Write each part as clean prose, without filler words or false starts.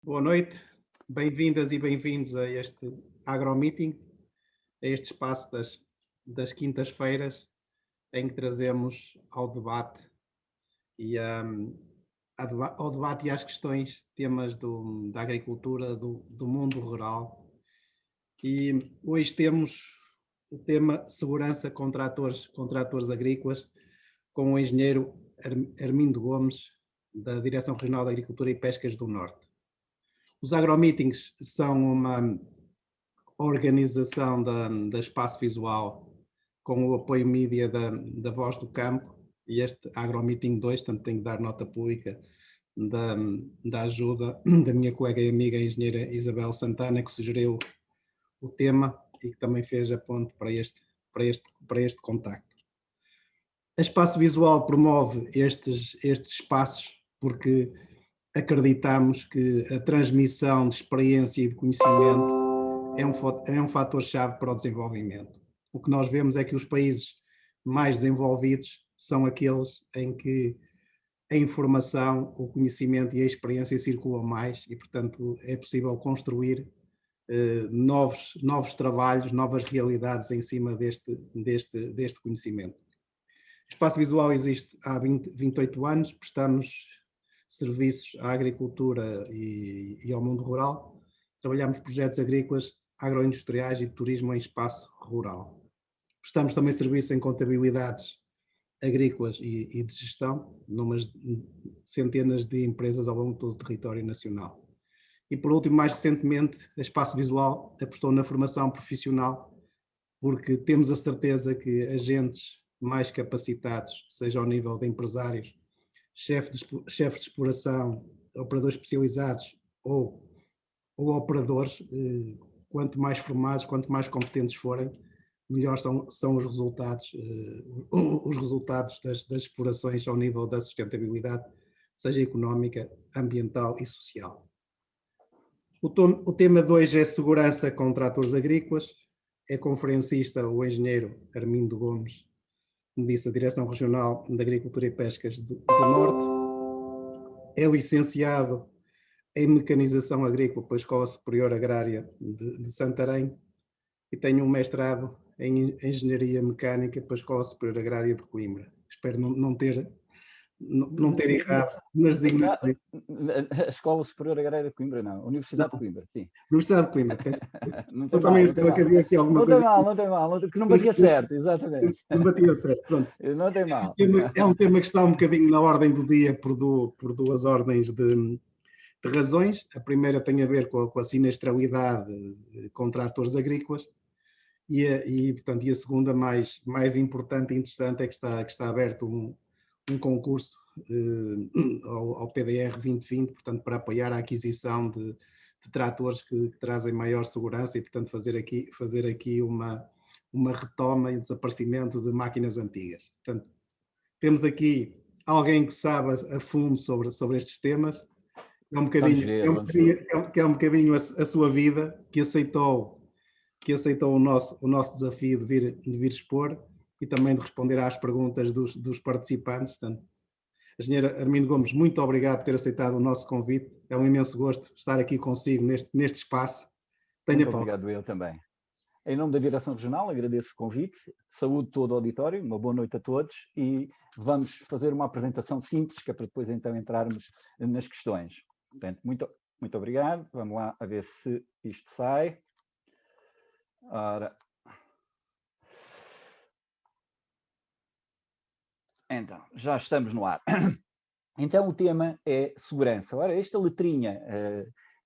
Boa noite, bem-vindas e bem-vindos a este AgroMeeting, a este espaço das quintas-feiras, em que trazemos ao debate e ao debate e às questões, temas da agricultura, do mundo rural. E hoje temos o tema segurança contra atores agrícolas, com o engenheiro Armindo Gomes, da Direção Regional de Agricultura e Pescas do Norte. Os agromeetings são uma organização da Espaço Visual com o apoio mídia da Voz do Campo, e este AgroMeeting 2, portanto tenho que dar nota pública da ajuda da minha colega e amiga a engenheira Isabel Santana, que sugeriu o tema e que também fez a ponte para este contacto. A Espaço Visual promove estes espaços porque acreditamos que a transmissão de experiência e de conhecimento é um fator-chave para o desenvolvimento. O que nós vemos é que os países mais desenvolvidos são aqueles em que a informação, o conhecimento e a experiência circulam mais e, portanto, é possível construir novos trabalhos, novas realidades em cima deste conhecimento. O Espaço Visual existe há 28 anos, prestamos serviços à agricultura e ao mundo rural, trabalhamos projetos agrícolas, agroindustriais e de turismo em espaço rural. Prestamos também serviço em contabilidades agrícolas e de gestão, numas centenas de empresas ao longo de todo o território nacional. E por último, mais recentemente, a Espaço Visual apostou na formação profissional, porque temos a certeza que agentes mais capacitados, seja ao nível de empresários, chefes de exploração, operadores especializados ou operadores, quanto mais formados, quanto mais competentes forem, melhor são os resultados das explorações ao nível da sustentabilidade, seja económica, ambiental e social. O tema de hoje é segurança contra atores agrícolas. É conferencista o engenheiro Armindo Gomes, como disse, a Direção Regional de Agricultura e Pescas do Norte. É licenciado em Mecanização Agrícola pela Escola Superior Agrária de Santarém e tem um mestrado em Engenharia Mecânica pela Escola Superior Agrária de Coimbra. Espero não ter errado nas designações. A Escola Superior Agrária de Coimbra, não. A Universidade de Coimbra, sim. Universidade de Coimbra. Não tem mal, não tem mal, que não batia certo, exatamente. Não batia certo, pronto. Não tem mal. É um tema que está um bocadinho na ordem do dia por duas ordens de razões. A primeira tem a ver com a sinistralidade contra atores agrícolas portanto, a segunda, mais importante e interessante, é que está aberto um concurso ao PDR 2020, portanto, para apoiar a aquisição de tratores que trazem maior segurança e, portanto, fazer aqui uma retoma e desaparecimento de máquinas antigas. Portanto, temos aqui alguém que sabe a fundo sobre estes temas, é um bocadinho a sua vida, que aceitou o nosso desafio de vir expor e também de responder às perguntas dos participantes. Portanto, a engenheira Armindo Gomes, muito obrigado por ter aceitado o nosso convite. É um imenso gosto estar aqui consigo neste espaço. Muito obrigado, eu também. Em nome da Direção Regional, agradeço o convite, saúde todo o auditório, uma boa noite a todos e vamos fazer uma apresentação simples, que é para depois então entrarmos nas questões. Portanto, muito obrigado. Vamos lá a ver se isto sai. Ora. Então, já estamos no ar. Então, o tema é segurança. Ora, esta letrinha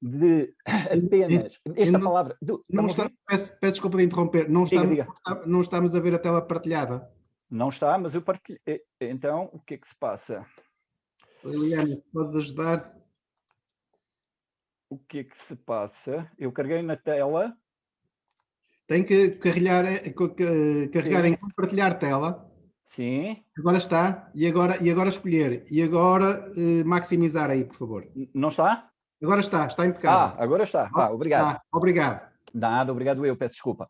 de apenas... Esta palavra... Peço desculpa de interromper. Não estamos a ver a tela partilhada. Não está, mas eu partilho. Então, o que é que se passa? Liliana, podes ajudar? O que é que se passa? Eu carreguei na tela... Tem que carregar em compartilhar tela. Sim. Agora está. E agora escolher. E agora maximizar aí, por favor. Não está? Agora está impecável. Agora está. Obrigado. Obrigado. Nada, obrigado eu, peço desculpa.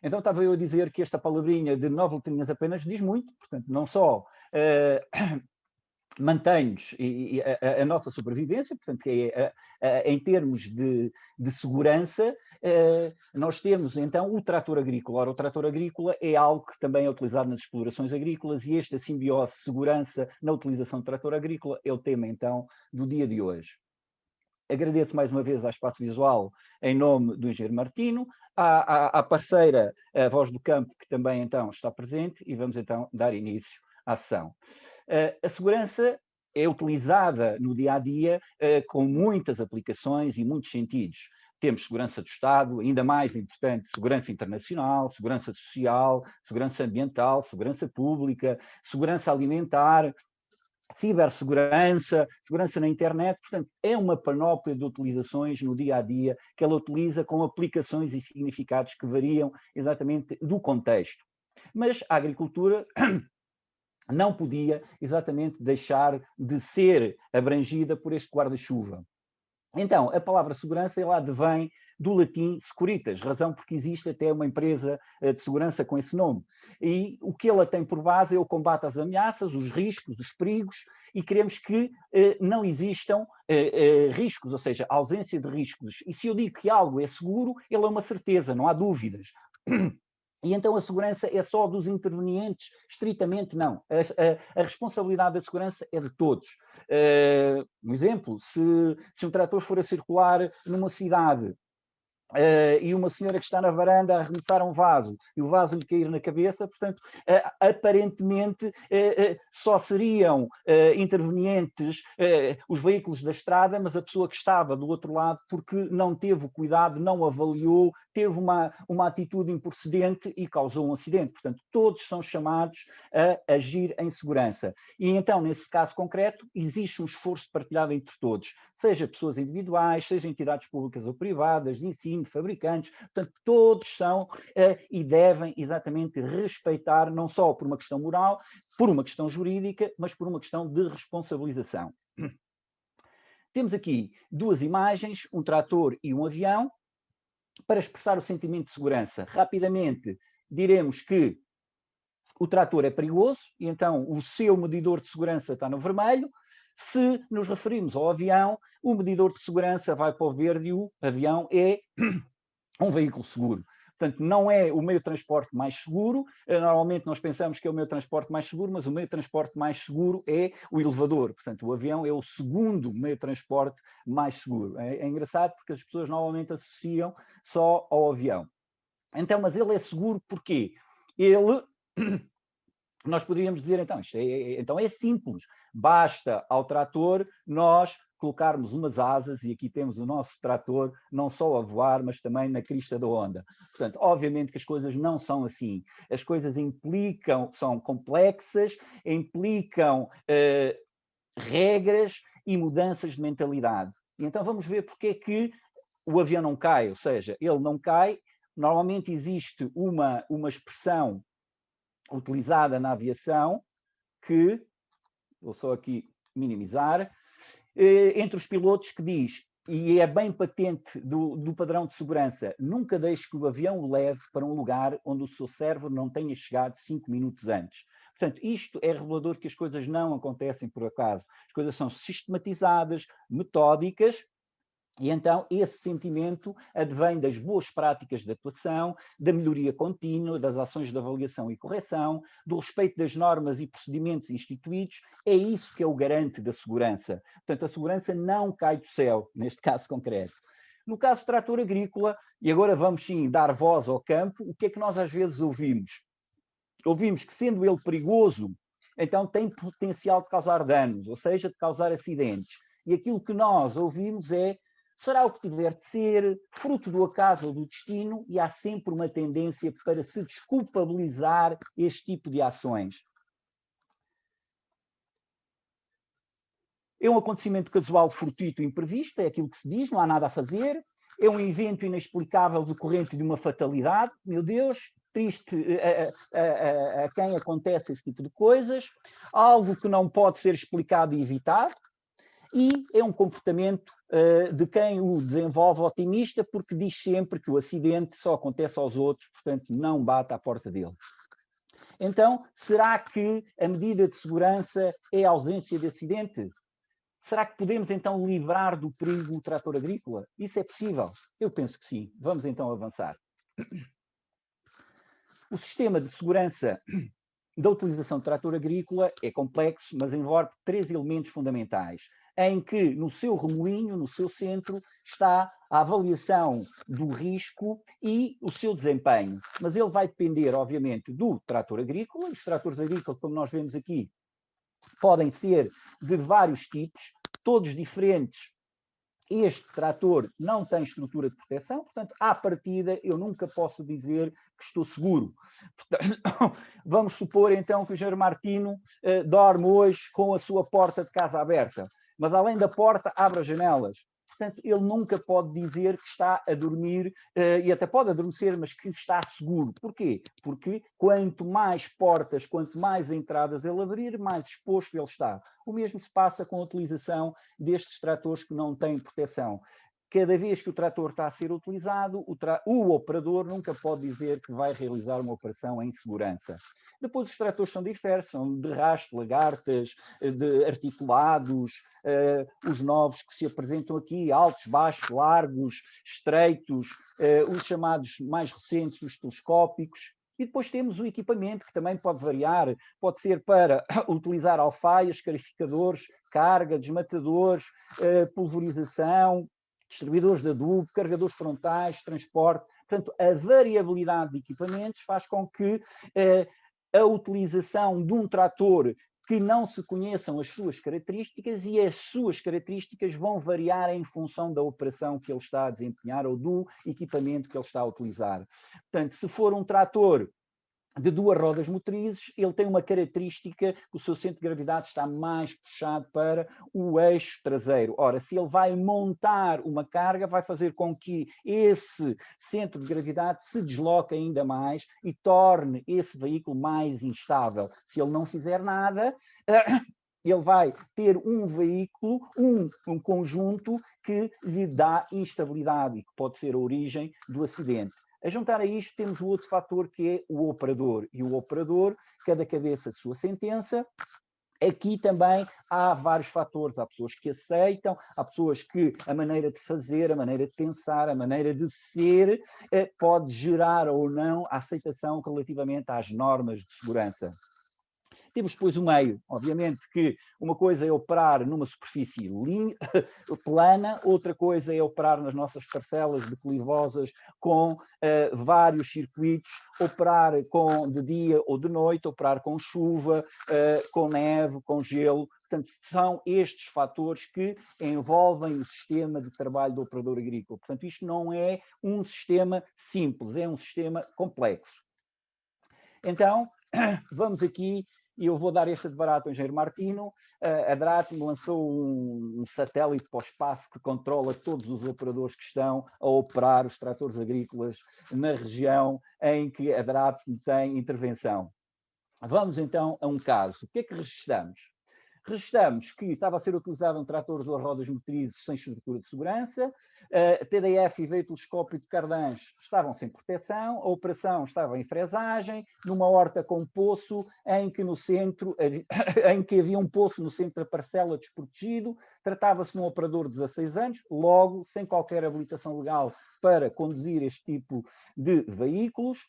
Então estava eu a dizer que esta palavrinha de 9 letrinhas apenas diz muito, portanto, não só mantém-nos a nossa sobrevivência, portanto, que em termos de segurança, nós temos então o trator agrícola. Ora, o trator agrícola é algo que também é utilizado nas explorações agrícolas e esta simbiose segurança na utilização do trator agrícola é o tema então do dia de hoje. Agradeço mais uma vez ao Espaço Visual em nome do engenheiro Martino, à parceira a Voz do Campo, que também então está presente, e vamos então dar início à sessão. A segurança é utilizada no dia-a-dia com muitas aplicações e muitos sentidos. Temos segurança do Estado, ainda mais importante, segurança internacional, segurança social, segurança ambiental, segurança pública, segurança alimentar, cibersegurança, segurança na internet, portanto, é uma panóplia de utilizações no dia-a-dia que ela utiliza com aplicações e significados que variam exatamente do contexto. Mas a agricultura não podia exatamente deixar de ser abrangida por este guarda-chuva. Então, a palavra segurança, ela advém do latim securitas, razão porque existe até uma empresa de segurança com esse nome. E o que ela tem por base é o combate às ameaças, os riscos, os perigos, e queremos que não existam riscos, ou seja, ausência de riscos. E se eu digo que algo é seguro, ele é uma certeza, não há dúvidas. E então a segurança é só dos intervenientes? Estritamente não. A responsabilidade da segurança é de todos. Um exemplo, se um trator for a circular numa cidade e uma senhora que está na varanda a arremessar um vaso e o vaso lhe cair na cabeça, portanto, aparentemente só seriam intervenientes os veículos da estrada, mas a pessoa que estava do outro lado, porque não teve o cuidado, não avaliou, teve uma atitude improcedente e causou um acidente. Portanto, todos são chamados a agir em segurança. E então, nesse caso concreto, existe um esforço partilhado entre todos, seja pessoas individuais, seja entidades públicas ou privadas, de ensino, fabricantes, portanto, todos são e devem exatamente respeitar, não só por uma questão moral, por uma questão jurídica, mas por uma questão de responsabilização. Temos aqui duas imagens, um trator e um avião, para expressar o sentimento de segurança. Rapidamente diremos que o trator é perigoso, e então o seu medidor de segurança está no vermelho. Se nos referirmos ao avião, o medidor de segurança vai para o verde e o avião é um veículo seguro. Portanto, não é o meio de transporte mais seguro. Normalmente nós pensamos que é o meio de transporte mais seguro, mas o meio de transporte mais seguro é o elevador. Portanto, o avião é o segundo meio de transporte mais seguro. É engraçado porque as pessoas normalmente associam só ao avião. Então, mas ele é seguro porquê? Nós poderíamos dizer, então é simples, basta ao trator nós colocarmos umas asas, e aqui temos o nosso trator não só a voar, mas também na crista da onda. Portanto, obviamente que as coisas não são assim. As coisas são complexas, implicam regras e mudanças de mentalidade. E então vamos ver porque é que o avião não cai, ou seja, ele não cai. Normalmente existe uma expressão utilizada na aviação que, vou só aqui minimizar, entre os pilotos que diz, e é bem patente do padrão de segurança, nunca deixe que o avião o leve para um lugar onde o seu cérebro não tenha chegado 5 minutos antes. Portanto, isto é revelador que as coisas não acontecem por acaso. As coisas são sistematizadas, metódicas, e então esse sentimento advém das boas práticas de atuação, da melhoria contínua, das ações de avaliação e correção, do respeito das normas e procedimentos instituídos. É isso que é o garante da segurança. Portanto, a segurança não cai do céu, neste caso concreto. No caso do trator agrícola, e agora vamos sim dar voz ao campo, o que é que nós às vezes ouvimos? Ouvimos que, sendo ele perigoso, então tem potencial de causar danos, ou seja, de causar acidentes. E aquilo que nós ouvimos é: será o que tiver de ser, fruto do acaso ou do destino, e há sempre uma tendência para se desculpabilizar este tipo de ações. É um acontecimento casual, fortuito e imprevisto, é aquilo que se diz, não há nada a fazer. É um evento inexplicável decorrente de uma fatalidade. Meu Deus, triste a quem acontece esse tipo de coisas. Algo que não pode ser explicado e evitado. E é um comportamento de quem o desenvolve otimista, porque diz sempre que o acidente só acontece aos outros, portanto não bate à porta dele. Então, será que a medida de segurança é a ausência de acidente? Será que podemos então livrar do perigo o trator agrícola? Isso é possível? Eu penso que sim. Vamos então avançar. O sistema de segurança da utilização de trator agrícola é complexo, mas envolve 3 elementos fundamentais, em que no seu remoinho, no seu centro, está a avaliação do risco e o seu desempenho. Mas ele vai depender, obviamente, do trator agrícola. Os tratores agrícolas, como nós vemos aqui, podem ser de vários tipos, todos diferentes. Este trator não tem estrutura de proteção, portanto, à partida, eu nunca posso dizer que estou seguro. Portanto, vamos supor, então, que o engenheiro Martino dorme hoje com a sua porta de casa aberta, mas além da porta, abre as janelas. Portanto, ele nunca pode dizer que está a dormir, e até pode adormecer, mas que está seguro. Porquê? Porque quanto mais portas, quanto mais entradas ele abrir, mais exposto ele está. O mesmo se passa com a utilização destes tratores que não têm proteção. Cada vez que o trator está a ser utilizado, o operador nunca pode dizer que vai realizar uma operação em segurança. Depois os tratores são diversos, são de rastro, lagartas, de articulados, os novos que se apresentam aqui, altos, baixos, largos, estreitos, os chamados mais recentes, os telescópicos. E depois temos o equipamento, que também pode variar, pode ser para utilizar alfaias, clarificadores, carga, desmatadores, pulverização, distribuidores de adubo, carregadores frontais, transporte. Portanto, a variabilidade de equipamentos faz com que a utilização de um trator que não se conheçam as suas características, e as suas características vão variar em função da operação que ele está a desempenhar ou do equipamento que ele está a utilizar. Portanto, se for um trator de 2 rodas motrizes, ele tem uma característica que o seu centro de gravidade está mais puxado para o eixo traseiro. Ora, se ele vai montar uma carga, vai fazer com que esse centro de gravidade se desloque ainda mais e torne esse veículo mais instável. Se ele não fizer nada, ele vai ter um veículo, um conjunto que lhe dá instabilidade e que pode ser a origem do acidente. A juntar a isto, temos o outro fator que é o operador. E o operador, cada cabeça de sua sentença. Aqui também há vários fatores. Há pessoas que aceitam, há pessoas que a maneira de fazer, a maneira de pensar, a maneira de ser, pode gerar ou não a aceitação relativamente às normas de segurança. Temos depois o meio, obviamente que uma coisa é operar numa superfície plana, outra coisa é operar nas nossas parcelas declivosas com vários circuitos, operar de dia ou de noite, operar com chuva, com neve, com gelo. Portanto, são estes fatores que envolvem o sistema de trabalho do operador agrícola. Portanto, isto não é um sistema simples, é um sistema complexo. Então, vamos aqui. E eu vou dar esta de barato ao engenheiro Martino. A Dratim lançou um satélite para o espaço que controla todos os operadores que estão a operar os tratores agrícolas na região em que a Dratim tem intervenção. Vamos então a um caso. O que é que registramos? Registramos que estava a ser utilizado um trator de 2 rodas motrizes sem estrutura de segurança, a TDF e veio telescópio de cardãs estavam sem proteção, a operação estava em fresagem, numa horta com poço, em que no centro, em que havia um poço no centro da parcela desprotegido, tratava-se de um operador de 16 anos, logo, sem qualquer habilitação legal para conduzir este tipo de veículos.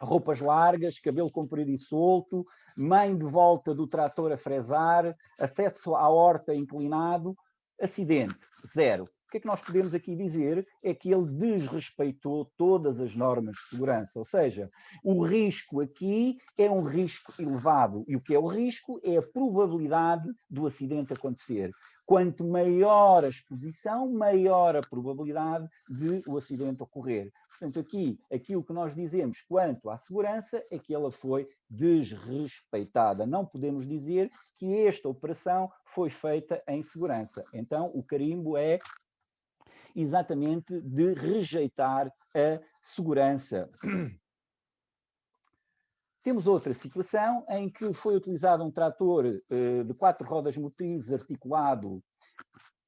Roupas largas, cabelo comprido e solto, mãe de volta do trator a fresar, acesso à horta inclinado, acidente, 0. O que é que nós podemos aqui dizer? É que ele desrespeitou todas as normas de segurança, ou seja, o risco aqui é um risco elevado. E o que é o risco? É a probabilidade do acidente acontecer. Quanto maior a exposição, maior a probabilidade de o acidente ocorrer. Portanto, aqui, aquilo que nós dizemos quanto à segurança é que ela foi desrespeitada. Não podemos dizer que esta operação foi feita em segurança. Então, o carimbo é exatamente de rejeitar a segurança. Temos outra situação em que foi utilizado um trator de 4 rodas motrizes articulado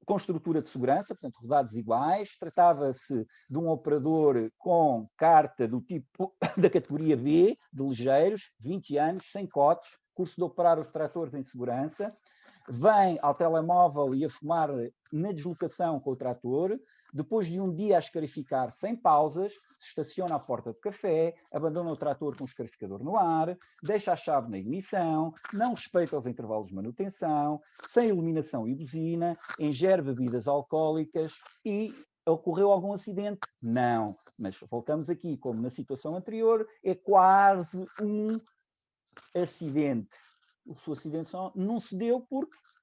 com estrutura de segurança, portanto, rodados iguais. Tratava-se de um operador com carta do tipo da categoria B, de ligeiros, 20 anos, sem cotes, curso de operar os tratores em segurança. Vem ao telemóvel e a fumar na deslocação com o trator. Depois de um dia a escarificar sem pausas, estaciona à porta do café, abandona o trator com o escarificador no ar, deixa a chave na ignição, não respeita os intervalos de manutenção, sem iluminação e buzina, ingere bebidas alcoólicas e ocorreu algum acidente? Não. Mas voltamos aqui, como na situação anterior, é quase um acidente. O seu acidente só não se deu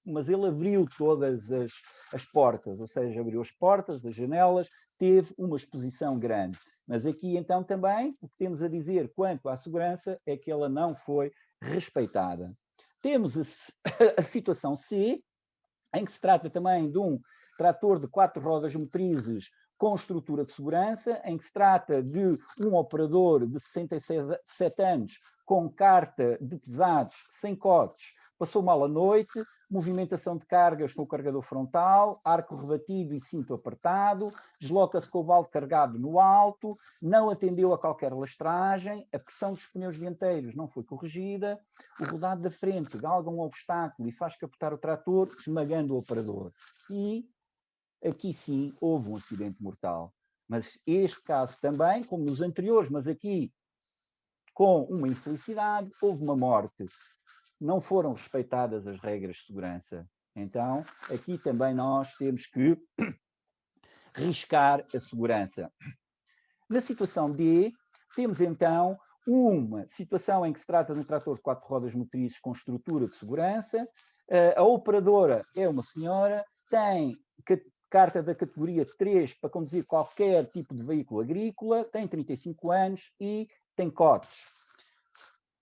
mas ele abriu todas as portas, ou seja, abriu as portas, as janelas, teve uma exposição grande. Mas aqui, então, também, o que temos a dizer quanto à segurança é que ela não foi respeitada. Temos a situação C, em que se trata também de um trator de 4 rodas motrizes com estrutura de segurança, em que se trata de um operador de 67 anos com carta de pesados, sem cotes, passou mal a noite, movimentação de cargas com o carregador frontal, arco rebatido e cinto apertado, desloca-se com o balde carregado no alto, não atendeu a qualquer lastragem, a pressão dos pneus dianteiros não foi corrigida, o rodado da frente galga um obstáculo e faz capotar o trator, esmagando o operador. E aqui sim houve um acidente mortal. Mas este caso também, como nos anteriores, mas aqui com uma infelicidade, houve uma morte. Não foram respeitadas as regras de segurança. Então, aqui também nós temos que riscar a segurança. Na situação D, temos então uma situação em que se trata de um trator de 4 rodas motrizes com estrutura de segurança. A operadora é uma senhora, tem carta da categoria 3 para conduzir qualquer tipo de veículo agrícola, tem 35 anos e tem cotes.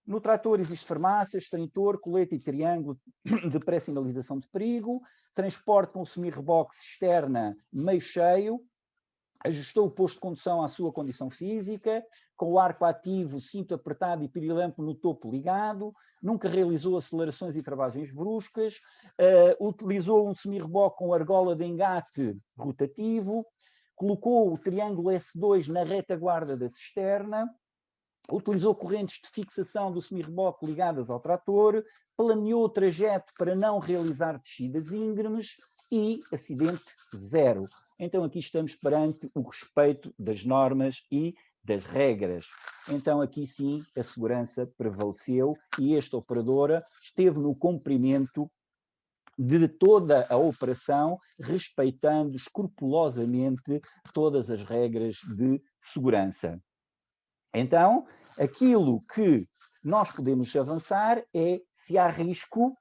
No trator existe farmácia, extintor, colete e triângulo de pré-sinalização de perigo, transporte com semi-reboque cisterna meio cheio, ajustou o posto de condução à sua condição física, com o arco ativo, cinto apertado e pirilampo no topo ligado, nunca realizou acelerações e travagens bruscas, utilizou um semi-reboque com argola de engate rotativo, colocou o triângulo S2 na retaguarda da cisterna, utilizou correntes de fixação do semi-reboque ligadas ao trator, planeou o trajeto para não realizar descidas íngremes e acidente zero. Então aqui estamos perante o respeito das normas e das regras. Então aqui sim a segurança prevaleceu e esta operadora esteve no cumprimento de toda a operação, respeitando escrupulosamente todas as regras de segurança. Então, aquilo que nós podemos avançar é, se há risco,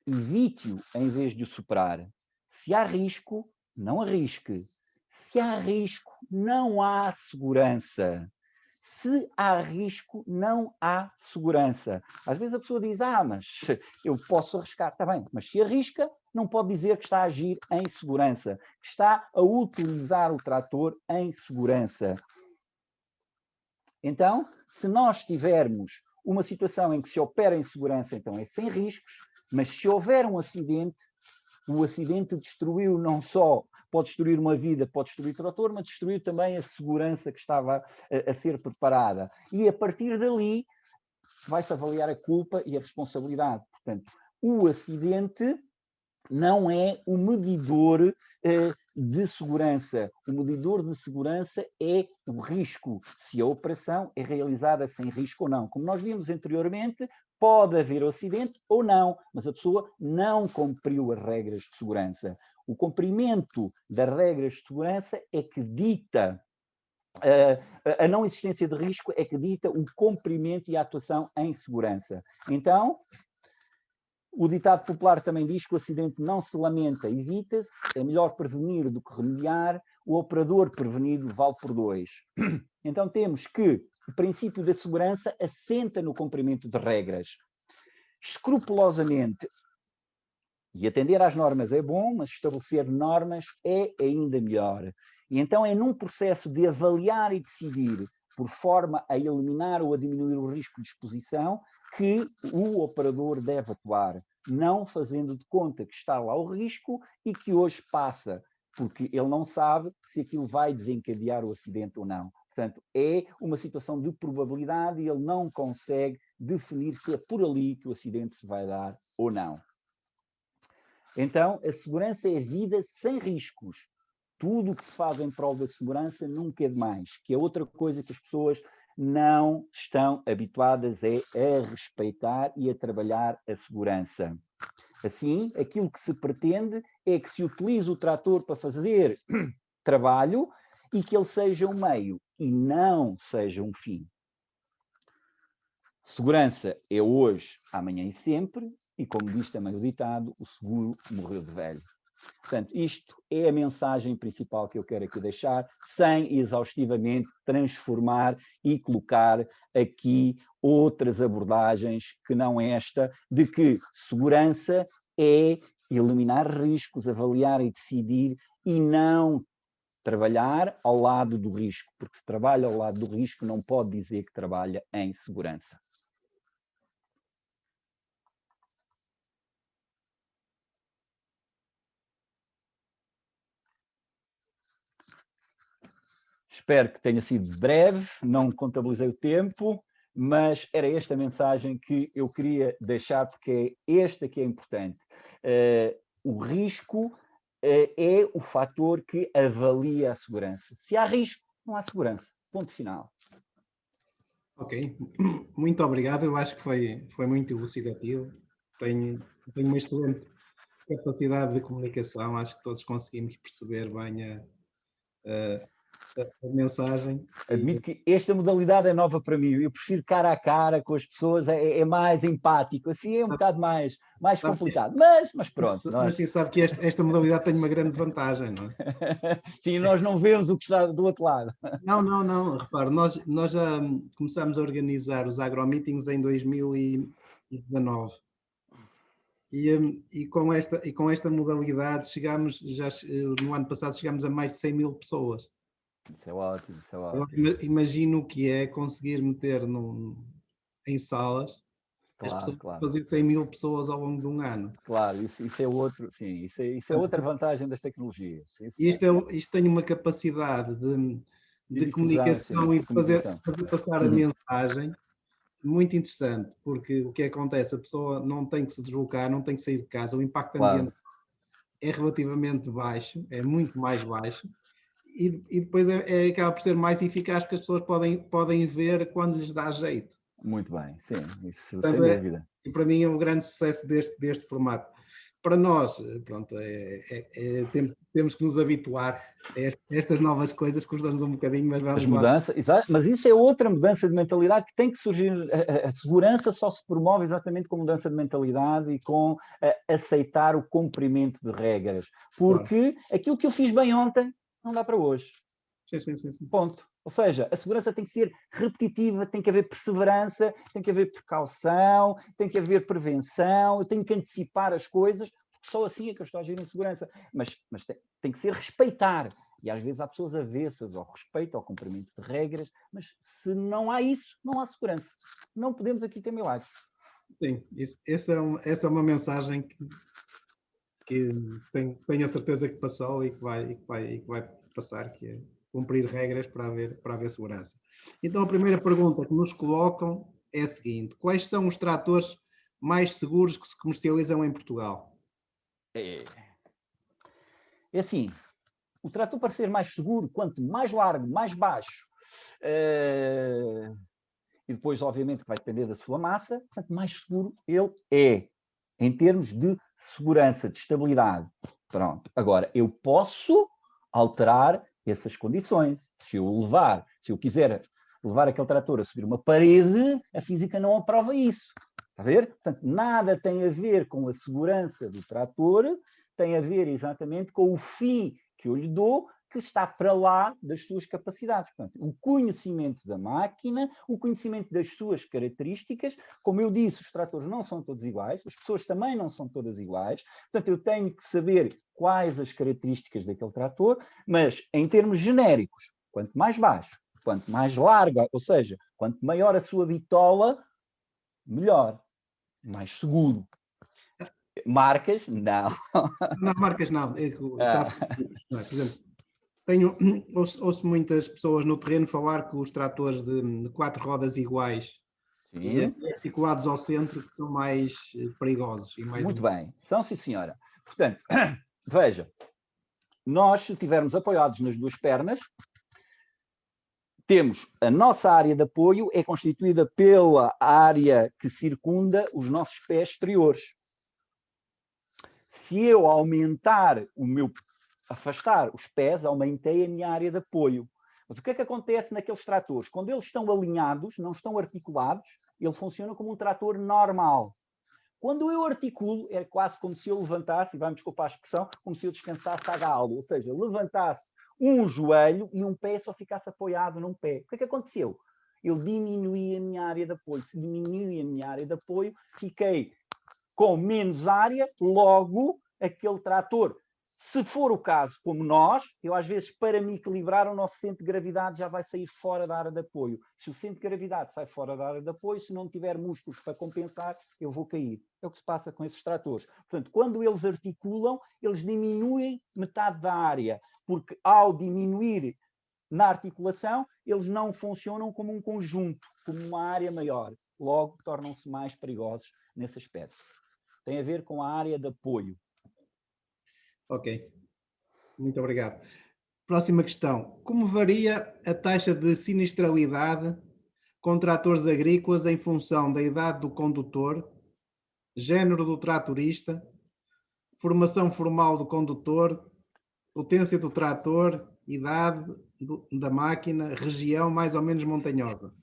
evite-o em vez de o superar. Se há risco, não arrisque. Se há risco, não há segurança. Se há risco, não há segurança. Às vezes a pessoa diz, mas eu posso arriscar. Está bem, mas se arrisca, não pode dizer que está a agir em segurança, que está a utilizar o trator em segurança. Então, se nós tivermos uma situação em que se opera em segurança, então é sem riscos, mas se houver um acidente, o acidente destruiu não só, pode destruir uma vida, pode destruir o trator, mas destruiu também a segurança que estava a ser preparada. E a partir dali vai-se avaliar a culpa e a responsabilidade. Portanto, o acidente não é o medidor de segurança. O medidor de segurança é o risco, se a operação é realizada sem risco ou não. Como nós vimos anteriormente, pode haver um acidente ou não, mas a pessoa não cumpriu as regras de segurança. O cumprimento das regras de segurança é que dita, a não existência de risco é que dita o cumprimento e a atuação em segurança. Então, o ditado popular também diz que o acidente não se lamenta, evita-se, é melhor prevenir do que remediar, o operador prevenido vale por 2. Então temos que o princípio da segurança assenta no cumprimento de regras. Escrupulosamente, e atender às normas é bom, mas estabelecer normas é ainda melhor. E então é num processo de avaliar e decidir, por forma a eliminar ou a diminuir o risco de exposição, que o operador deve atuar. não fazendo de conta que está lá o risco e que hoje passa, porque ele não sabe se aquilo vai desencadear o acidente ou não. Portanto, é uma situação de probabilidade e ele não consegue definir se é por ali que o acidente se vai dar ou não. Então, a segurança é vida sem riscos. Tudo o que se faz em prol da segurança nunca é demais, que é outra coisa que as pessoas não estão habituadas a respeitar e a trabalhar a segurança. Assim, aquilo que se pretende é que se utilize o trator para fazer trabalho e que ele seja um meio e não seja um fim. Segurança é hoje, amanhã e sempre, e como diz também o ditado, o seguro morreu de velho. Portanto, isto é a mensagem principal que eu quero aqui deixar, sem exaustivamente transformar e colocar aqui outras abordagens que não esta, de que segurança é eliminar riscos, avaliar e decidir e não trabalhar ao lado do risco, porque se trabalha ao lado do risco não pode dizer que trabalha em segurança. Espero que tenha sido breve, não contabilizei o tempo, mas era esta a mensagem que eu queria deixar, porque é esta que é importante. O risco é o fator que avalia a segurança. Se há risco, não há segurança. Ponto final. Ok, muito obrigado. Eu acho que foi muito elucidativo. Tenho uma excelente capacidade de comunicação. Acho que todos conseguimos perceber bem a mensagem. Admito que esta modalidade é nova para mim. Eu prefiro cara a cara com as pessoas, é mais empático. Assim é um bocado mais complicado. Mas pronto. Mas sim, sabe que esta modalidade tem uma grande vantagem, não é? Sim, nós não vemos o que está do outro lado. Não. Repare, nós já começámos a organizar os agromeetings em 2019. E com esta modalidade no ano passado chegámos a mais de 100 mil pessoas. Isso é ótimo, isso é ótimo. Eu imagino o que é conseguir meter em salas as pessoas fazer 100 mil pessoas ao longo de um ano. Claro, isso é outro, sim, isso é outra vantagem das tecnologias. Isto tem uma capacidade de comunicação e de fazer passar a mensagem muito interessante, porque o que acontece, a pessoa não tem que se deslocar, não tem que sair de casa, o impacto ambiental é relativamente baixo, é muito mais baixo, e depois acaba por ser mais eficaz porque as pessoas podem ver quando lhes dá jeito. Muito bem, sim, isso Portanto, sem dúvida. E para mim é um grande sucesso deste formato. Para nós, pronto, temos que nos habituar a estas novas coisas, custa-nos um bocadinho, mas vamos lá. Exato, mas isso é outra mudança de mentalidade que tem que surgir. A segurança só se promove exatamente com mudança de mentalidade e com aceitar o cumprimento de regras. Porque aquilo que eu fiz bem ontem não dá para hoje. Sim. Ponto. Ou seja, a segurança tem que ser repetitiva, tem que haver perseverança, tem que haver precaução, tem que haver prevenção, eu tenho que antecipar as coisas, porque só assim é que eu estou a agir em segurança. Mas tem que ser respeitar. E às vezes há pessoas avessas ao respeito, ao cumprimento de regras, mas se não há isso, não há segurança. Não podemos aqui ter milagres. Sim, essa é uma mensagem que tenho a certeza que passou e que vai passar, que é cumprir regras para haver segurança. Então, a primeira pergunta que nos colocam é a seguinte: quais são os tratores mais seguros que se comercializam em Portugal? É assim, o trator para ser mais seguro, quanto mais largo, mais baixo, e depois, obviamente, vai depender da sua massa, portanto, mais seguro ele é, em termos de segurança, de estabilidade. Pronto. Agora, eu posso alterar essas condições. Se eu quiser levar aquele trator a subir uma parede, a física não aprova isso. Está a ver? Portanto, nada tem a ver com a segurança do trator, tem a ver exatamente com o fim que eu lhe dou, que está para lá das suas capacidades. Portanto, o conhecimento da máquina, o conhecimento das suas características. Como eu disse, os tratores não são todos iguais, as pessoas também não são todas iguais. Portanto, eu tenho que saber quais as características daquele trator, mas em termos genéricos, quanto mais baixo, quanto mais larga, ou seja, quanto maior a sua bitola, melhor, mais seguro. Marcas? Não. Não, marcas não. Por exemplo, ouço muitas pessoas no terreno falar que os tratores de 4 rodas iguais, Sim. articulados ao centro, que são mais perigosos. E mais Muito bem. São, sim, senhora. Portanto, veja, nós, se estivermos apoiados nas duas pernas, temos a nossa área de apoio é constituída pela área que circunda os nossos pés exteriores. Se eu aumentar afastar os pés, aumentei a minha área de apoio. Mas o que é que acontece naqueles tratores? Quando eles estão alinhados, não estão articulados, ele funciona como um trator normal. Quando eu articulo, é quase como se eu levantasse, e vai-me desculpar a expressão, como se eu descansasse a galo, ou seja, levantasse um joelho e um pé só ficasse apoiado num pé. O que é que aconteceu? Eu diminuí a minha área de apoio. Se diminui a minha área de apoio, fiquei com menos área, logo aquele trator, se for o caso, como nós, eu às vezes, para me equilibrar, o nosso centro de gravidade já vai sair fora da área de apoio. Se o centro de gravidade sai fora da área de apoio, se não tiver músculos para compensar, eu vou cair. É o que se passa com esses tratores. Portanto, quando eles articulam, eles diminuem metade da área, porque ao diminuir na articulação, eles não funcionam como um conjunto, como uma área maior. Logo, tornam-se mais perigosos nesse aspecto. Tem a ver com a área de apoio. Ok, muito obrigado. Próxima questão. Como varia a taxa de sinistralidade com tratores agrícolas em função da idade do condutor, género do tratorista, formação formal do condutor, potência do trator, idade da máquina, região mais ou menos montanhosa?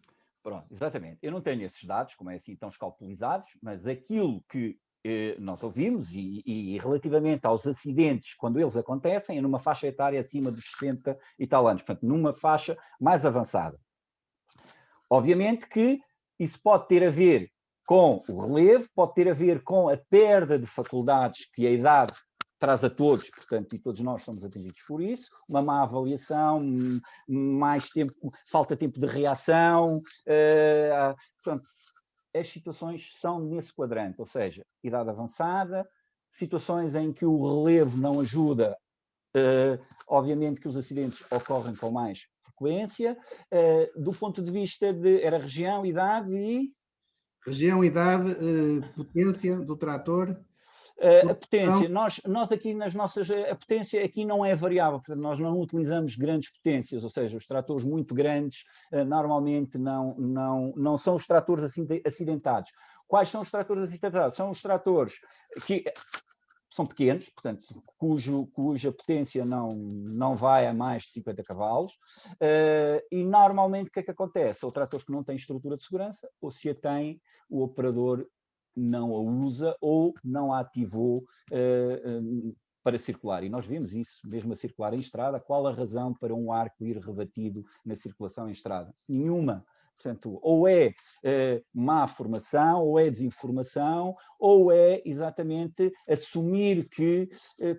Pronto, exatamente. Eu não tenho esses dados, como é assim, tão escalpelizados, mas aquilo que nós ouvimos e relativamente aos acidentes, quando eles acontecem, é numa faixa etária acima dos 60 e tal anos, portanto, numa faixa mais avançada. Obviamente que isso pode ter a ver com o relevo, pode ter a ver com a perda de faculdades que a idade traz a todos, portanto, e todos nós somos atingidos por isso, uma má avaliação, mais tempo, falta de tempo de reação, portanto, as situações são nesse quadrante, ou seja, idade avançada, situações em que o relevo não ajuda, obviamente que os acidentes ocorrem com mais frequência, do ponto de vista de, era região, idade e... Região, idade, potência do trator? A potência, nós aqui nas nossas, a potência aqui não é variável, portanto, nós não utilizamos grandes potências, ou seja, os tratores muito grandes normalmente não são os tratores acidentados. Quais são os tratores acidentados? São os tratores que são pequenos, portanto, cuja potência não vai a mais de 50 cavalos, e normalmente o que é que acontece? Ou tratores que não têm estrutura de segurança, ou se a têm, o operador não a usa ou não a ativou para circular. E nós vimos isso, mesmo a circular em estrada. Qual a razão para um arco ir rebatido na circulação em estrada? Nenhuma. Portanto, ou é má formação, ou é desinformação, ou é exatamente assumir que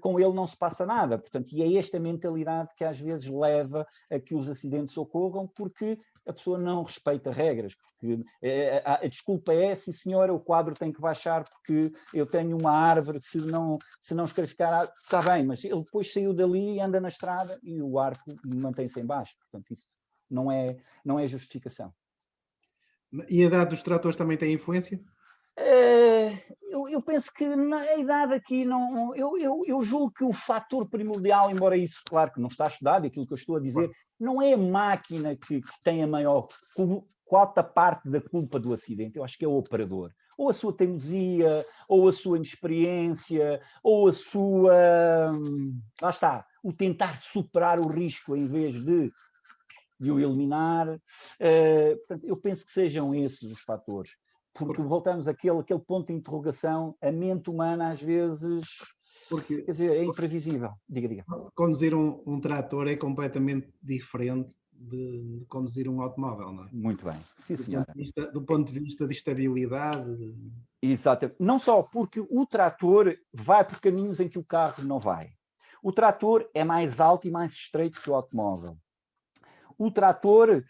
com ele não se passa nada. Portanto, e é esta mentalidade que às vezes leva a que os acidentes ocorram, porque a pessoa não respeita regras, porque a desculpa é, sim senhora, o quadro tem que baixar porque eu tenho uma árvore, se não escarificar, está bem, mas ele depois saiu dali e anda na estrada e o arco mantém-se em baixo. Portanto, isso não é justificação. E a idade dos tratores também tem influência? Eu penso que a idade aqui não... Eu julgo que o fator primordial, embora isso, claro que não está estudado, aquilo que eu estou a dizer, não é a máquina que tem a maior quota parte da culpa do acidente, eu acho que é o operador. Ou a sua teimosia, ou a sua inexperiência, ou a sua... Lá está, o tentar superar o risco em vez de o eliminar. Portanto, eu penso que sejam esses os fatores. Porque voltamos àquele ponto de interrogação, a mente humana às vezes, quer dizer, é imprevisível. Diga. Conduzir um trator é completamente diferente de conduzir um automóvel, não é? Muito bem, sim senhora. Do ponto de vista de estabilidade. Exatamente. Não só porque o trator vai por caminhos em que o carro não vai. O trator é mais alto e mais estreito que o automóvel. O trator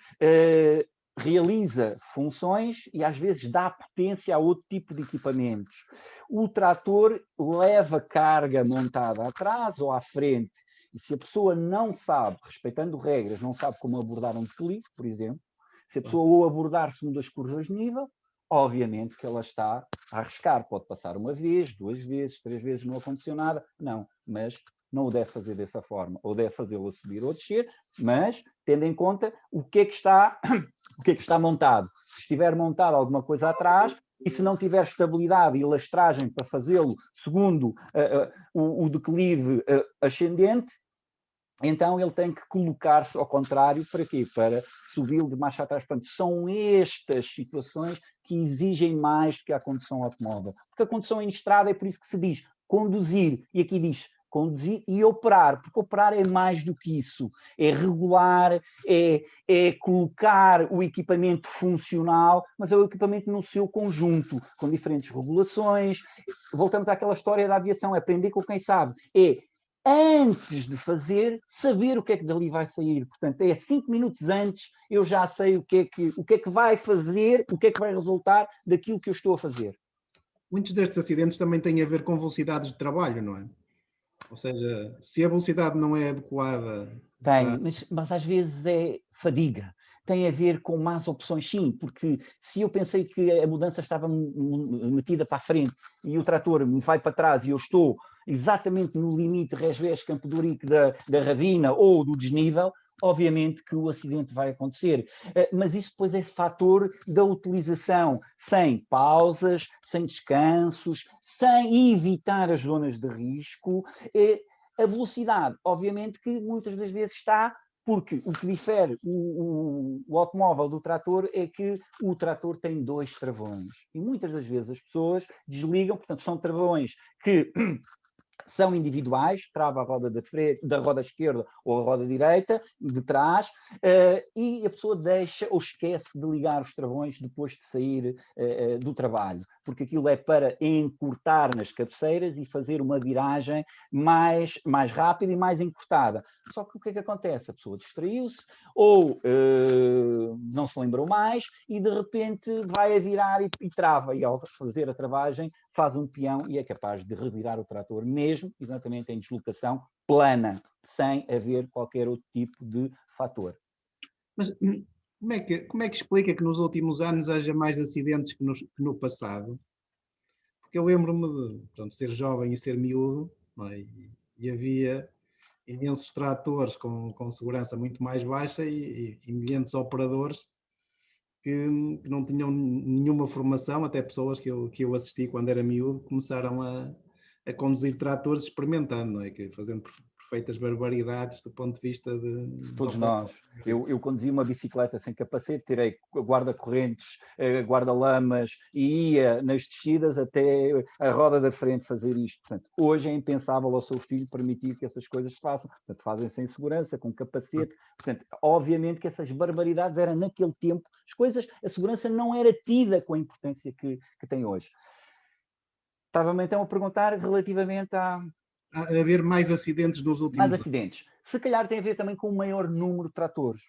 realiza funções e às vezes dá potência a outro tipo de equipamentos. O trator leva carga montada atrás ou à frente, e se a pessoa não sabe, respeitando regras, não sabe como abordar um declive, por exemplo, se a pessoa ou abordar segundo as curvas de nível, obviamente que ela está a arriscar. Pode passar uma vez, 2 vezes, 3 vezes, não aconteceu nada. Não, mas não o deve fazer dessa forma. Ou deve fazê-lo a subir ou descer, mas tendo em conta o que é que está montado. Se estiver montado alguma coisa atrás, e se não tiver estabilidade e lastragem para fazê-lo segundo o declive ascendente, então ele tem que colocar-se ao contrário, para quê? Para subi-lo de marcha atrás. Portanto, são estas situações que exigem mais do que a condução automóvel. Porque a condução em estrada é por isso que se diz conduzir, e aqui diz conduzir e operar, porque operar é mais do que isso. É regular, é colocar o equipamento funcional, mas é o equipamento no seu conjunto, com diferentes regulações. Voltamos àquela história da aviação, aprender com quem sabe. Antes de fazer, saber o que é que dali vai sair. Portanto, 5 minutos antes, eu já sei o que é que vai fazer, o que é que vai resultar daquilo que eu estou a fazer. Muitos destes acidentes também têm a ver com velocidades de trabalho, não é? Ou seja, se a velocidade não é adequada... Tem, mas às vezes é fadiga. Tem a ver com más opções, sim, porque se eu pensei que a mudança estava metida para a frente e o trator me vai para trás e eu estou exatamente no limite Resvés-Campo de Ourique da ravina ou do desnível, obviamente que o acidente vai acontecer. Mas isso depois é fator da utilização, sem pausas, sem descansos, sem evitar as zonas de risco. A velocidade, obviamente que muitas das vezes está, porque o que difere o automóvel do trator é que o trator tem 2 travões. E muitas das vezes as pessoas desligam, portanto, são travões que são individuais, trava a roda da roda esquerda ou a roda direita, de trás, e a pessoa deixa ou esquece de ligar os travões depois de sair do trabalho, porque aquilo é para encurtar nas cabeceiras e fazer uma viragem mais rápida e mais encurtada. Só que o que é que acontece? A pessoa distraiu-se ou não se lembrou mais e de repente vai a virar e trava, e ao fazer a travagem faz um peão e é capaz de revirar o trator mesmo exatamente em deslocação plana, sem haver qualquer outro tipo de fator. Mas como é que explica que nos últimos anos haja mais acidentes que no passado? Porque eu lembro-me de ser jovem e ser miúdo, não é? E havia imensos tratores com segurança muito mais baixa e milhentos operadores que não tinham nenhuma formação, até pessoas que eu assisti quando era miúdo começaram a conduzir tratores experimentando, não é? Fazendo perfeitas barbaridades do ponto de vista de Todos nós. Eu conduzi uma bicicleta sem capacete, tirei guarda-correntes, guarda-lamas e ia nas descidas até a roda da frente fazer isto. Portanto, hoje é impensável ao seu filho permitir que essas coisas se façam. Portanto, fazem sem segurança, com capacete. Portanto, obviamente que essas barbaridades eram naquele tempo. As coisas, a segurança não era tida com a importância que tem hoje. Estava-me então a perguntar relativamente a haver mais acidentes nos últimos anos. Mais acidentes. Se calhar tem a ver também com o maior número de tratores.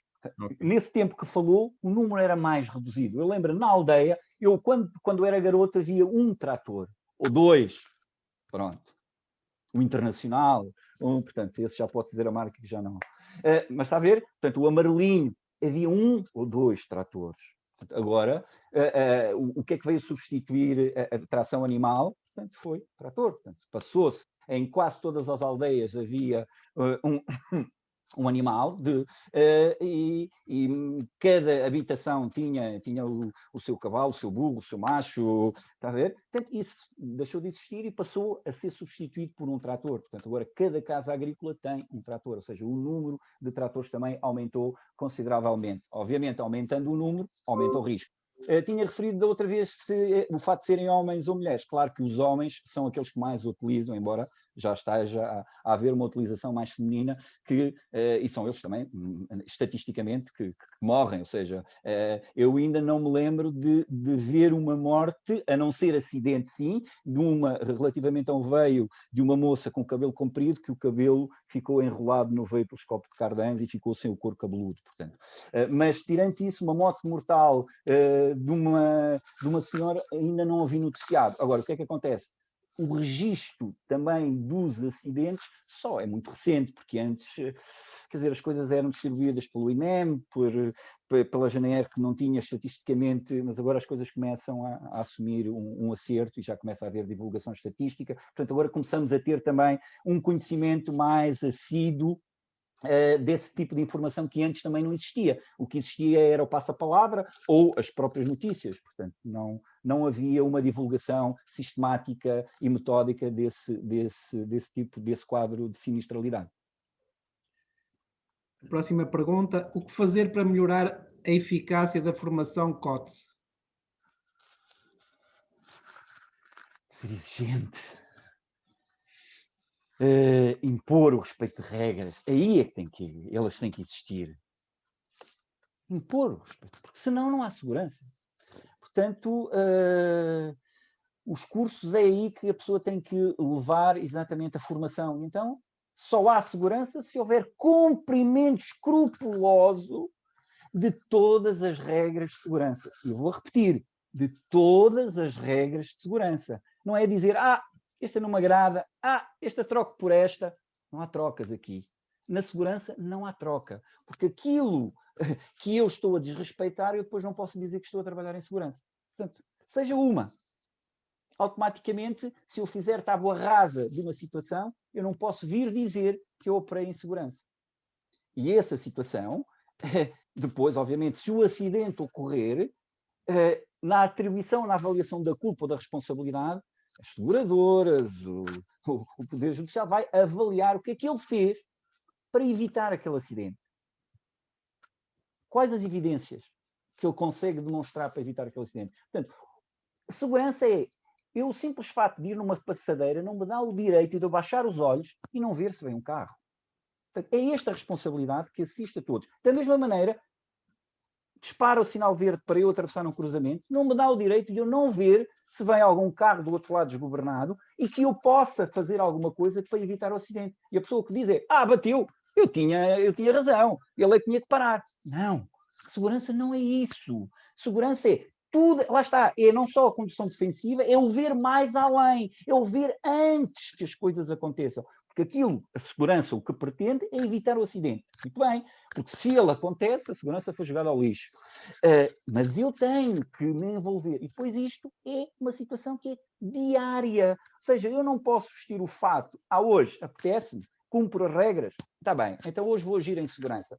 Okay. Nesse tempo que falou, o número era mais reduzido. Eu lembro, na aldeia, eu quando era garoto havia um trator, ou 2, pronto. O Internacional, portanto, esse já pode dizer a marca que já não. Mas está a ver? Portanto, o amarelinho, havia 1 ou 2 tratores. Portanto, agora, o que é que veio substituir a tração animal? Portanto, foi trator. Portanto, passou-se em quase todas as aldeias havia um animal e cada habitação tinha o seu cavalo, o seu burro, o seu macho, está a ver? Portanto, isso deixou de existir e passou a ser substituído por um trator. Portanto, agora cada casa agrícola tem um trator, ou seja, o número de tratores também aumentou consideravelmente. Obviamente, aumentando o número, aumenta o risco. Tinha referido da outra vez o fato de serem homens ou mulheres. Claro que os homens são aqueles que mais utilizam, embora já esteja a haver uma utilização mais feminina, e são eles também, estatisticamente, que morrem. Ou seja, eu ainda não me lembro de ver uma morte, a não ser acidente, sim, de uma, relativamente a um veio de uma moça com cabelo comprido, que o cabelo ficou enrolado no veio pelos copos de Cardans e ficou sem o couro cabeludo, portanto. Mas, tirando isso, uma morte mortal de uma senhora ainda não ouvi noticiado. Agora, o que é que acontece? O registro também dos acidentes só é muito recente, porque antes, quer dizer, as coisas eram distribuídas pelo INEM, pela GNR, que não tinha estatisticamente, mas agora as coisas começam a assumir um acerto e já começa a haver divulgação estatística. Portanto, agora começamos a ter também um conhecimento mais assíduo desse tipo de informação que antes também não existia. O que existia era o passa-palavra ou as próprias notícias. Portanto, não havia uma divulgação sistemática e metódica desse quadro de sinistralidade. Próxima pergunta. O que fazer para melhorar a eficácia da formação COTS? Ser exigente. Impor o respeito de regras. Aí é que elas têm que existir. Impor o respeito, porque senão não há segurança. Portanto, os cursos é aí que a pessoa tem que levar exatamente a formação. Então, só há segurança se houver cumprimento escrupuloso de todas as regras de segurança. E eu vou repetir, de todas as regras de segurança. Não é dizer, esta não me agrada, esta troco por esta. Não há trocas aqui. Na segurança não há troca. Porque aquilo que eu estou a desrespeitar, eu depois não posso dizer que estou a trabalhar em segurança. Portanto, seja uma. Automaticamente, se eu fizer tábua rasa de uma situação, eu não posso vir dizer que eu operei em segurança. E essa situação, depois, obviamente, se o acidente ocorrer, na atribuição, na avaliação da culpa ou da responsabilidade, as seguradoras, o Poder Judicial vai avaliar o que é que ele fez para evitar aquele acidente. Quais as evidências que ele consegue demonstrar para evitar aquele acidente? Portanto, a segurança é, o simples facto de ir numa passadeira não me dá o direito de eu baixar os olhos e não ver se vem um carro. Portanto, é esta responsabilidade que assiste a todos. Da mesma maneira, dispara o sinal verde para eu atravessar um cruzamento, não me dá o direito de eu não ver se vem algum carro do outro lado desgovernado e que eu possa fazer alguma coisa para evitar o acidente. E a pessoa que diz bateu, eu tinha razão, ele é que tinha que parar. Não, segurança não é isso. Segurança é tudo, lá está, é não só a condução defensiva, é o ver mais além, é o ver antes que as coisas aconteçam. Porque aquilo, a segurança, o que pretende é evitar o acidente. Muito bem, porque se ele acontece, a segurança foi jogada ao lixo. Mas eu tenho que me envolver. E depois isto é uma situação que é diária. Ou seja, eu não posso vestir o fato, hoje apetece-me, cumpro as regras, está bem, então hoje vou agir em segurança.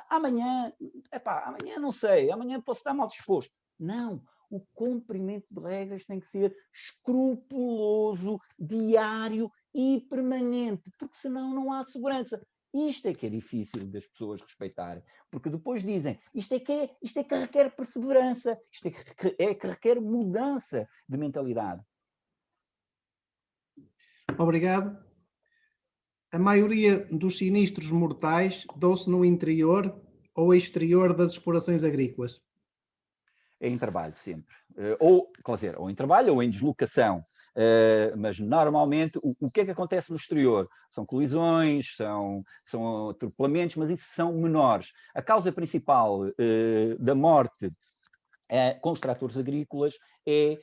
Amanhã não sei, amanhã posso estar mal disposto. Não, o cumprimento de regras tem que ser escrupuloso, diário e permanente, porque senão não há segurança. Isto é que é difícil das pessoas respeitarem, porque depois dizem, isto é que requer perseverança, isto é que requer mudança de mentalidade. Obrigado. A maioria dos sinistros mortais dão-se no interior ou exterior das explorações agrícolas? É em trabalho, sempre. Quer dizer, ou em trabalho ou em deslocação. Mas, normalmente, o que é que acontece no exterior? São colisões, são atropelamentos, mas isso são menores. A causa principal da morte com os tratores agrícolas é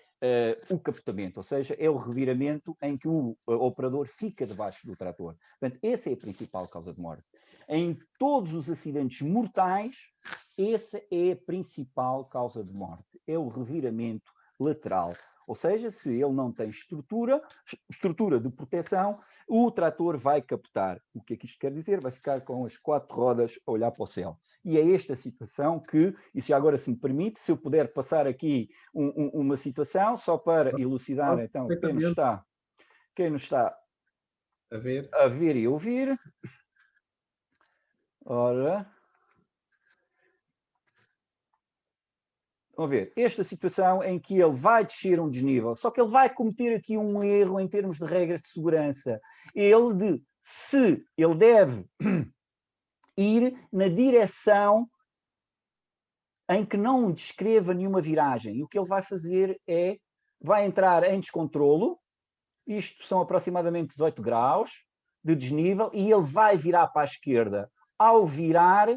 o capotamento, ou seja, é o reviramento em que o operador fica debaixo do trator. Portanto, essa é a principal causa de morte. Em todos os acidentes mortais, essa é a principal causa de morte, é o reviramento lateral. Ou seja, se ele não tem estrutura de proteção, o trator vai capotar. O que é que isto quer dizer? Vai ficar com as 4 rodas a olhar para o céu. E é esta situação que, e se agora se me permite, se eu puder passar aqui uma situação, só para elucidar, então, quem nos está a ver e ouvir. Ora... Vamos ver, esta situação em que ele vai descer um desnível, só que ele vai cometer aqui um erro em termos de regras de segurança. Se ele deve ir na direção em que não descreva nenhuma viragem. E o que ele vai fazer é, vai entrar em descontrolo, isto são aproximadamente 18 graus de desnível, e ele vai virar para a esquerda. Ao virar,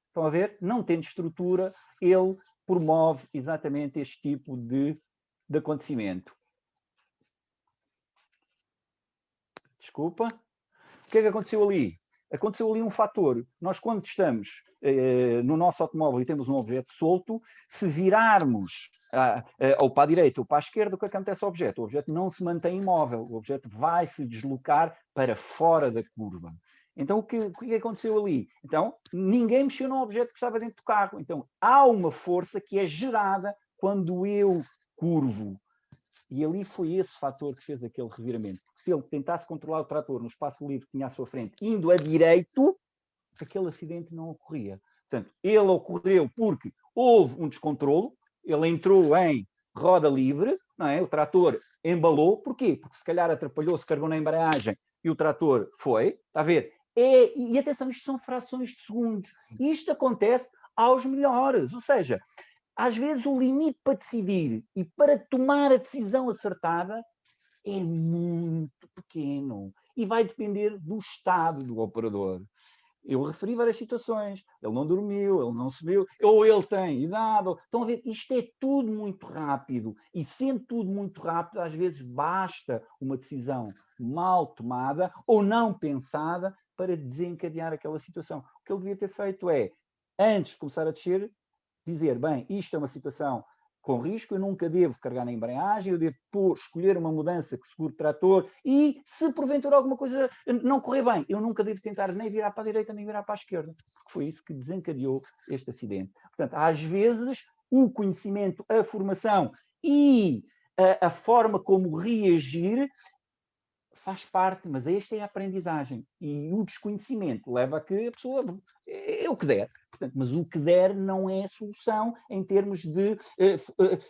estão a ver, não tendo estrutura, ele promove exatamente este tipo de acontecimento. Desculpa. O que é que aconteceu ali? Aconteceu ali um fator. Nós, quando estamos no nosso automóvel e temos um objeto solto, se virarmos ou para a direita ou para a esquerda, o que acontece ao objeto? O objeto não se mantém imóvel, o objeto vai se deslocar para fora da curva. Então, o que aconteceu ali? Então, ninguém mexeu no objeto que estava dentro do carro. Então, há uma força que é gerada quando eu curvo. E ali foi esse fator que fez aquele reviramento. Porque se ele tentasse controlar o trator no espaço livre que tinha à sua frente, indo a direito, aquele acidente não ocorria. Portanto, ele ocorreu porque houve um descontrolo, ele entrou em roda livre, não é? O trator embalou. Porquê? Porque se calhar atrapalhou-se, carregou na embreagem e o trator foi. Está a ver? E atenção, isto são frações de segundos. Isto acontece aos melhores. Ou seja, às vezes o limite para decidir e para tomar a decisão acertada é muito pequeno e vai depender do estado do operador. Eu referi várias situações, ele não dormiu, ele não subiu, ou ele tem idade. Estão a ver, isto é tudo muito rápido, e sendo tudo muito rápido, às vezes basta uma decisão mal tomada ou não pensada para desencadear aquela situação. O que ele devia ter feito é, antes de começar a descer, dizer, bem, isto é uma situação com risco, eu nunca devo carregar na embreagem, eu devo escolher uma mudança que segure o trator, e se porventura alguma coisa não correr bem, eu nunca devo tentar nem virar para a direita nem virar para a esquerda, porque foi isso que desencadeou este acidente. Portanto, às vezes, o conhecimento, a formação e a forma como reagir faz parte, mas esta é a aprendizagem. E o desconhecimento leva a que a pessoa é o que der. Portanto, mas o que der não é a solução em termos de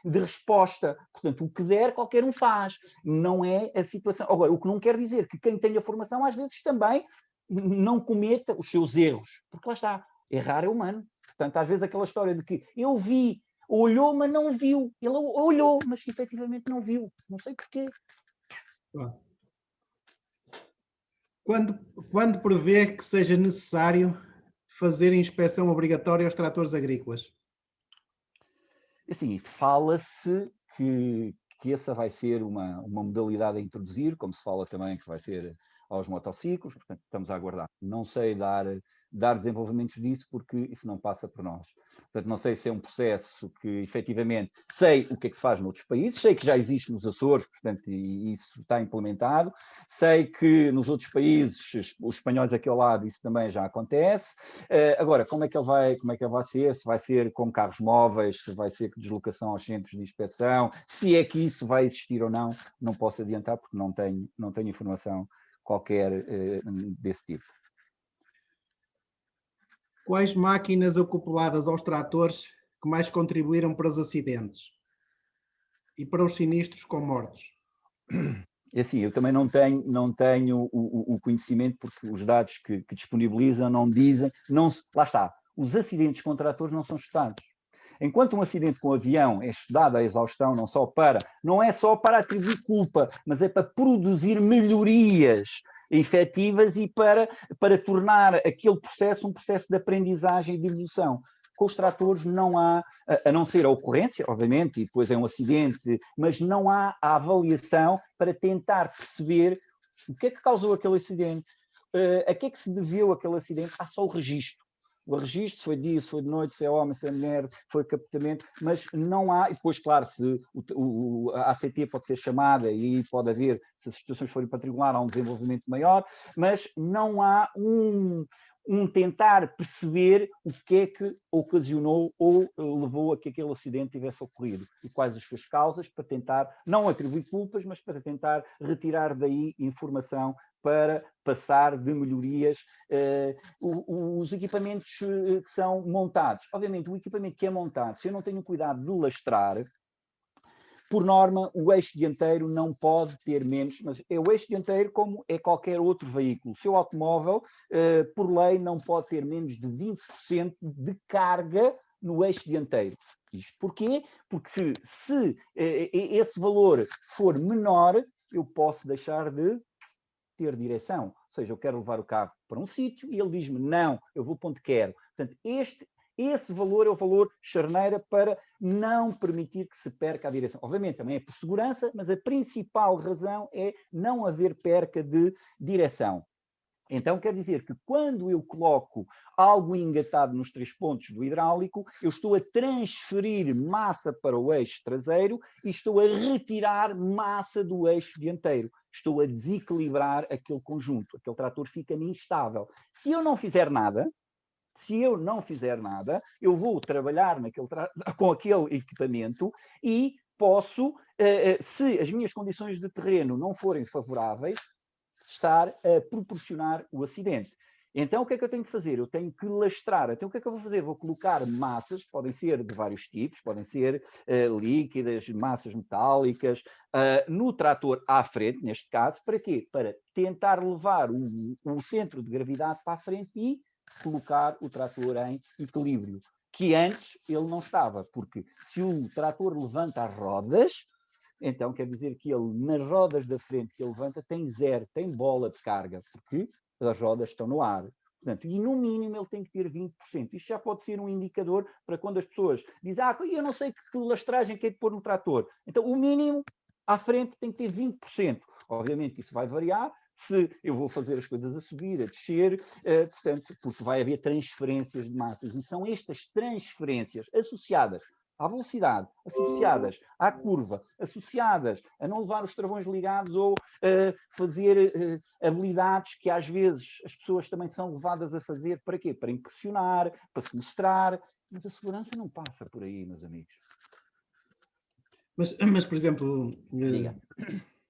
resposta. Portanto, o que der, qualquer um faz. Não é a situação. Agora, o que não quer dizer que quem tem a formação, às vezes, também não cometa os seus erros. Porque lá está, errar é humano. Portanto, às vezes aquela história de que eu vi, olhou, mas não viu. Ele olhou, mas efetivamente não viu. Não sei porquê. Quando prevê que seja necessário fazer inspeção obrigatória aos tratores agrícolas? Assim, fala-se que essa vai ser uma modalidade a introduzir, como se fala também que vai ser aos motociclos, portanto, estamos a aguardar. Não sei dar desenvolvimentos disso, porque isso não passa por nós. Portanto, não sei se é um processo que, efetivamente, sei o que é que se faz noutros países, sei que já existe nos Açores, portanto, e isso está implementado, sei que nos outros países, os espanhóis aqui ao lado, isso também já acontece. Agora, como é que ele vai ser? Se vai ser com carros móveis, se vai ser com deslocação aos centros de inspeção, se é que isso vai existir ou não, não posso adiantar, porque não tenho informação qualquer desse tipo. Quais máquinas acopladas aos tratores que mais contribuíram para os acidentes e para os sinistros com mortos? É assim, eu também não tenho o conhecimento, porque os dados que disponibilizam não dizem, lá está, os acidentes com tratores não são estudados. Enquanto um acidente com avião é estudado à exaustão, não é só para atribuir culpa, mas é para produzir melhorias efetivas e para tornar aquele processo um processo de aprendizagem e de evolução. Com os tratores não há, a não ser a ocorrência, obviamente, e depois é um acidente, mas não há a avaliação para tentar perceber o que é que causou aquele acidente, a que é que se deveu aquele acidente. Há só o registro. O registro, se foi dia, se foi de noite, se é homem, se é mulher, foi captamento, mas não há, e depois, claro, se a ACT pode ser chamada e pode haver, se as situações forem para tribunal, há um desenvolvimento maior, mas não há tentar perceber o que é que ocasionou ou levou a que aquele acidente tivesse ocorrido e quais as suas causas, para tentar não atribuir culpas, mas para tentar retirar daí informação para passar de melhorias os equipamentos que são montados. Obviamente, o equipamento que é montado, se eu não tenho cuidado de lastrar, por norma, o eixo dianteiro não pode ter menos, mas é o eixo dianteiro como é qualquer outro veículo. O seu automóvel, por lei, não pode ter menos de 20% de carga no eixo dianteiro. Isto porquê? Porque se esse valor for menor, eu posso deixar de ter direção. Ou seja, eu quero levar o carro para um sítio e ele diz-me, não, eu vou para onde quero. Portanto, esse valor é o valor charneira para não permitir que se perca a direção. Obviamente, também é por segurança, mas a principal razão é não haver perca de direção. Então, quer dizer que quando eu coloco algo engatado nos 3 pontos do hidráulico, eu estou a transferir massa para o eixo traseiro e estou a retirar massa do eixo dianteiro. Estou a desequilibrar aquele conjunto. Aquele trator fica-me instável. Se eu não fizer nada, eu vou trabalhar com aquele equipamento e posso, se as minhas condições de terreno não forem favoráveis, estar a proporcionar o acidente. Então, o que é que eu tenho que fazer? Eu tenho que lastrar. Então, o que é que eu vou fazer? Vou colocar massas, podem ser de vários tipos, podem ser líquidas, massas metálicas, no trator à frente, neste caso, para quê? Para tentar levar o centro de gravidade para a frente e colocar o trator em equilíbrio, que antes ele não estava, porque se o trator levanta as rodas, então quer dizer que ele, nas rodas da frente que ele levanta, tem zero, tem bola de carga, porque as rodas estão no ar. Portanto, e no mínimo ele tem que ter 20%. Isto já pode ser um indicador para quando as pessoas dizem, eu não sei que lastragem que é de pôr no trator. Então, o mínimo à frente tem que ter 20%. Obviamente isso vai variar, se eu vou fazer as coisas a subir, a descer, portanto, porque vai haver transferências de massas. E são estas transferências associadas à velocidade, associadas à curva, associadas a não levar os travões ligados ou fazer habilidades que às vezes as pessoas também são levadas a fazer. Para quê? Para impressionar, para se mostrar. Mas a segurança não passa por aí, meus amigos. Mas por exemplo, Diga.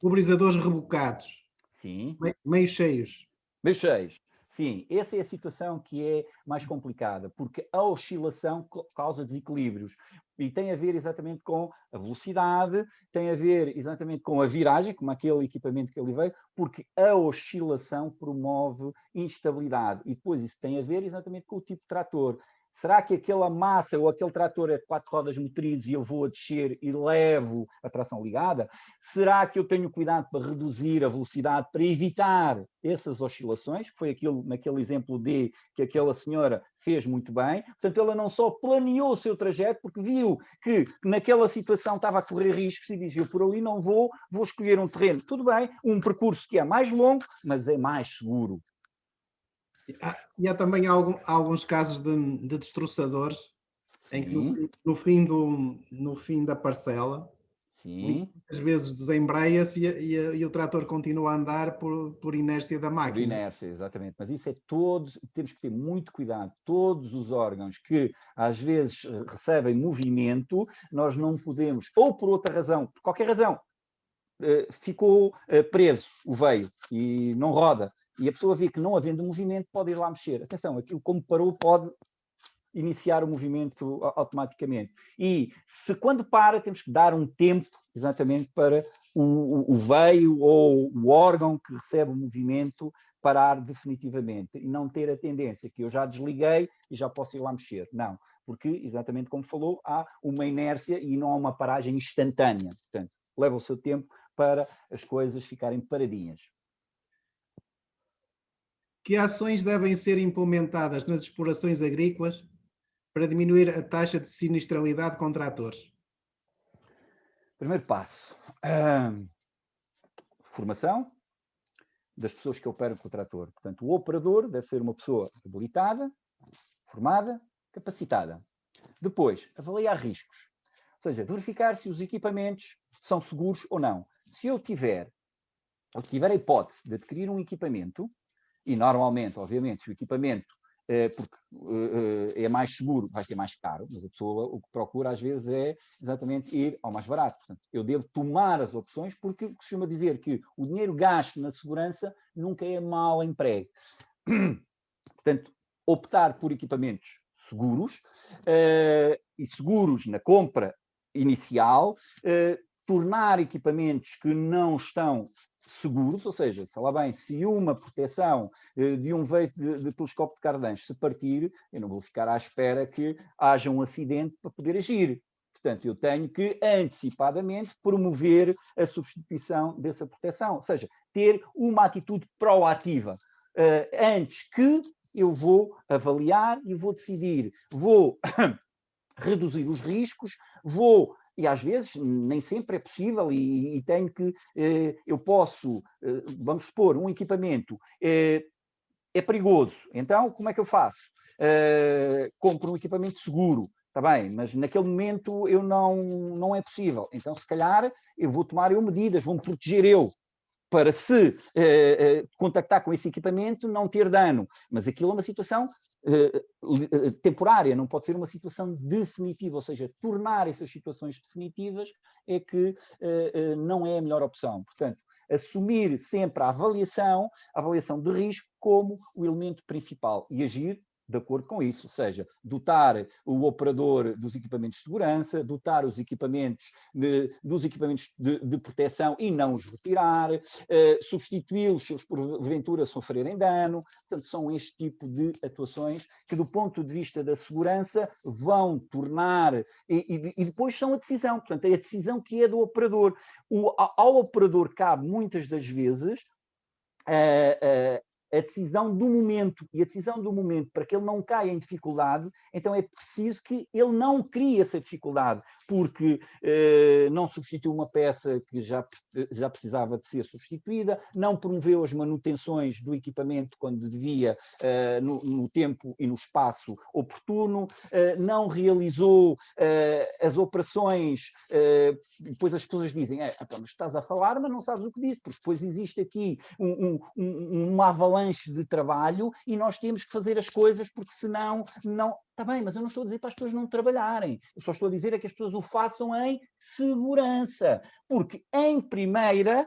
pulverizadores rebocados, Sim. meio cheios. Meio cheios. Sim, essa é a situação que é mais complicada, porque a oscilação causa desequilíbrios e tem a ver exatamente com a velocidade, tem a ver exatamente com a viragem, como aquele equipamento que ali veio, porque a oscilação promove instabilidade e depois isso tem a ver exatamente com o tipo de trator. Será que aquela massa ou aquele trator é de 4 rodas motrizes e eu vou a descer e levo a tração ligada? Será que eu tenho cuidado para reduzir a velocidade, para evitar essas oscilações? Que foi aquilo, naquele exemplo D, que aquela senhora fez muito bem. Portanto, ela não só planeou o seu trajeto, porque viu que naquela situação estava a correr riscos e dizia, eu por ali não vou escolher um terreno. Tudo bem, um percurso que é mais longo, mas é mais seguro. E há também alguns casos de destroçadores. Sim. Em que no fim da parcela, sim, às vezes desembreia-se e o trator continua a andar por inércia da máquina. Por inércia, exatamente. Mas isso é temos que ter muito cuidado. Todos os órgãos que às vezes recebem movimento, nós não podemos, ou por outra razão, por qualquer razão, ficou preso o veio e não roda. E a pessoa vê que não havendo movimento pode ir lá mexer. Atenção, aquilo como parou pode iniciar o movimento automaticamente. E se quando para, temos que dar um tempo exatamente para o veio ou o órgão que recebe o movimento parar definitivamente e não ter a tendência que eu já desliguei e já posso ir lá mexer. Não, porque exatamente como falou, há uma inércia e não há uma paragem instantânea. Portanto, leva o seu tempo para as coisas ficarem paradinhas. Que ações devem ser implementadas nas explorações agrícolas para diminuir a taxa de sinistralidade com tratores? Primeiro passo, formação das pessoas que operam com o trator. Portanto, o operador deve ser uma pessoa habilitada, formada, capacitada. Depois, avaliar riscos. Ou seja, verificar se os equipamentos são seguros ou não. Se eu tiver a hipótese de adquirir um equipamento, e normalmente, obviamente, se o equipamento porque é mais seguro, vai ser mais caro, mas a pessoa o que procura às vezes é exatamente ir ao mais barato. Portanto, eu devo tomar as opções, porque costuma dizer que o dinheiro gasto na segurança nunca é mal emprego. Portanto, optar por equipamentos seguros, e seguros na compra inicial, tornar equipamentos que não estão seguros, ou seja, sei lá bem, se uma proteção de um veio de telescópio de Cardanche se partir, eu não vou ficar à espera que haja um acidente para poder agir. Portanto, eu tenho que antecipadamente promover a substituição dessa proteção, ou seja, ter uma atitude proativa, antes que eu vou avaliar e vou decidir, vou reduzir os riscos, e às vezes nem sempre é possível, e tenho que, eu posso, vamos supor, um equipamento é perigoso, então como é que eu faço? Compro um equipamento seguro, está bem, mas naquele momento eu não é possível, então se calhar eu vou tomar medidas, vou-me proteger eu, para se contactar com esse equipamento não ter dano. Mas aquilo é uma situação temporária, não pode ser uma situação definitiva, ou seja, tornar essas situações definitivas é que não é a melhor opção. Portanto, assumir sempre a avaliação de risco como o elemento principal e agir de acordo com isso, ou seja, dotar o operador dos equipamentos de segurança, dotar os equipamentos dos equipamentos de proteção e não os retirar, substituí-los se eles porventura sofrerem dano. Portanto, são este tipo de atuações que, do ponto de vista da segurança, vão tornar, e depois são a decisão, portanto, é a decisão que é do operador. Ao operador cabe, muitas das vezes, a decisão do momento, e a decisão do momento, para que ele não caia em dificuldade, então é preciso que ele não crie essa dificuldade, porque não substituiu uma peça que já precisava de ser substituída, não promoveu as manutenções do equipamento quando devia, no tempo e no espaço oportuno, não realizou as operações, depois as pessoas dizem, mas estás a falar, mas não sabes o que disse, porque depois existe aqui uma avalanche de trabalho e nós temos que fazer as coisas, porque senão não... Está bem, mas eu não estou a dizer para as pessoas não trabalharem. Eu só estou a dizer é que as pessoas o façam em segurança. Porque em primeiro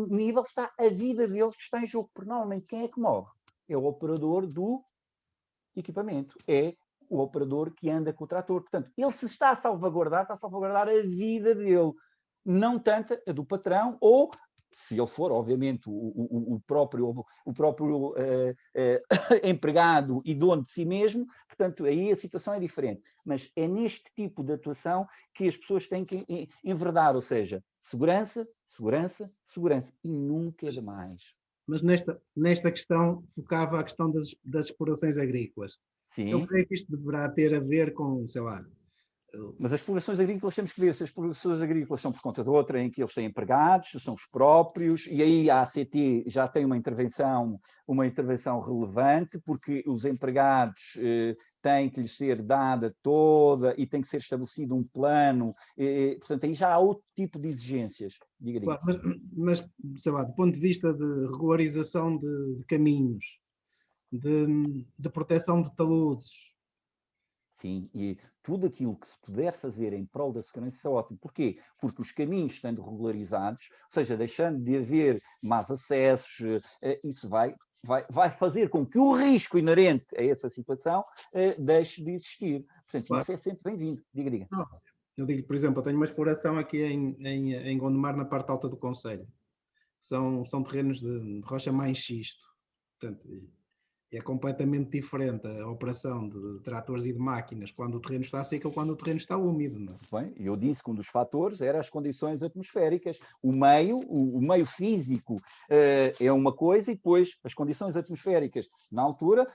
nível está a vida deles que está em jogo. Porque normalmente quem é que morre? É o operador do equipamento. É o operador que anda com o trator. Portanto, ele se está a salvaguardar a vida dele. Não tanto a do patrão ou... se ele for, obviamente, o próprio empregado e dono de si mesmo, portanto, aí a situação é diferente. Mas é neste tipo de atuação que as pessoas têm que enverdar, ou seja, segurança, segurança, segurança, e nunca é demais. Mas nesta questão, focava a questão das explorações agrícolas. Sim. Eu creio que isto deverá ter a ver com, sei lá... Mas as explorações agrícolas temos que ver se as explorações agrícolas são por conta de outra, em que eles têm empregados, são os próprios, e aí a ACT já tem uma intervenção relevante, porque os empregados têm que lhes ser dada toda e tem que ser estabelecido um plano, portanto aí já há outro tipo de exigências. Diga. Claro, mas, sei lá, do ponto de vista de regularização de caminhos, de proteção de taludes. Sim, e tudo aquilo que se puder fazer em prol da segurança é ótimo. Porquê? Porque os caminhos estando regularizados, ou seja, deixando de haver más acessos, isso vai fazer com que o risco inerente a essa situação deixe de existir. Portanto, claro. Isso é sempre bem-vindo. Diga. Não, eu digo, por exemplo, eu tenho uma exploração aqui em Gondomar, na parte alta do concelho. São terrenos de rocha mais xisto. Portanto, é completamente diferente a operação de tratores e de máquinas quando o terreno está seco ou quando o terreno está úmido. Não é? Bem, eu disse que um dos fatores era as condições atmosféricas. O meio físico é uma coisa, e depois as condições atmosféricas. Na altura,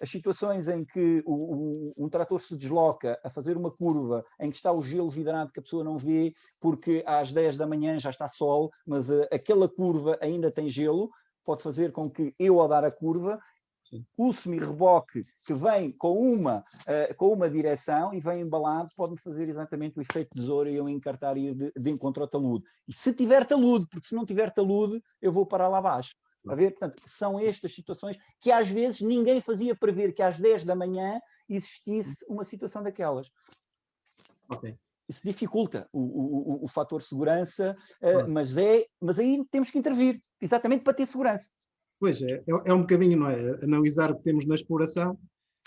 as situações em que um trator se desloca a fazer uma curva em que está o gelo vidrado que a pessoa não vê, porque às 10 da manhã já está sol, mas aquela curva ainda tem gelo, pode fazer com que eu, ao dar a curva, o semi-reboque que vem com uma direção e vem embalado, pode-me fazer exatamente o efeito de tesoura e eu encartar e ir de encontro ao talude. E se tiver talude, porque se não tiver talude, eu vou parar lá abaixo. A ver? Portanto, são estas situações que às vezes ninguém fazia prever que às 10 da manhã existisse uma situação daquelas. Ok. Isso dificulta o fator segurança, Claro. mas aí temos que intervir, exatamente para ter segurança. Pois é um bocadinho, não é? Analisar o que temos na exploração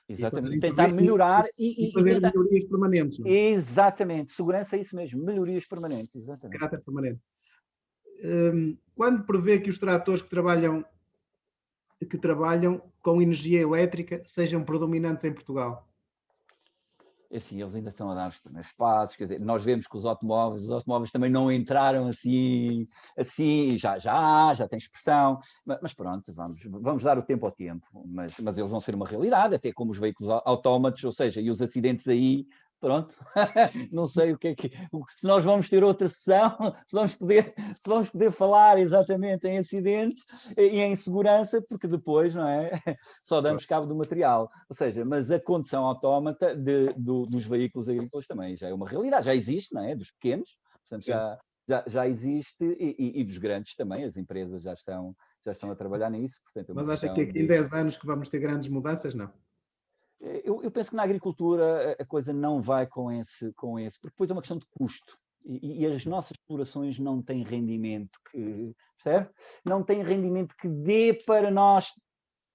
Exatamente. E tentar intervir melhorar e e fazer tentar... melhorias permanentes, não é? Exatamente. Segurança é isso mesmo. Melhorias permanentes. Exatamente. Caráter permanente. Quando prevê que os tratores que trabalham com energia elétrica sejam predominantes em Portugal? Assim, eles ainda estão a dar os primeiros passos, quer dizer, nós vemos que os automóveis também não entraram assim já tem expressão, mas pronto, vamos dar o tempo ao tempo, mas eles vão ser uma realidade, até como os veículos autómatos, ou seja, e os acidentes aí, pronto, não sei o que é que, se nós vamos ter outra sessão, se vamos poder falar exatamente em acidentes e em segurança, porque depois, não é, só damos cabo do material, ou seja, mas a condução autómata dos veículos agrícolas também já é uma realidade, já existe, não é, dos pequenos, portanto já existe e dos grandes também, as empresas já estão a trabalhar nisso, portanto é uma Mas acha questão que aqui em 10 anos que vamos ter grandes mudanças? Não. Eu penso que na agricultura a coisa não vai com esse, porque depois é uma questão de custo. E as nossas explorações não têm rendimento percebe? Não têm rendimento que dê para nós.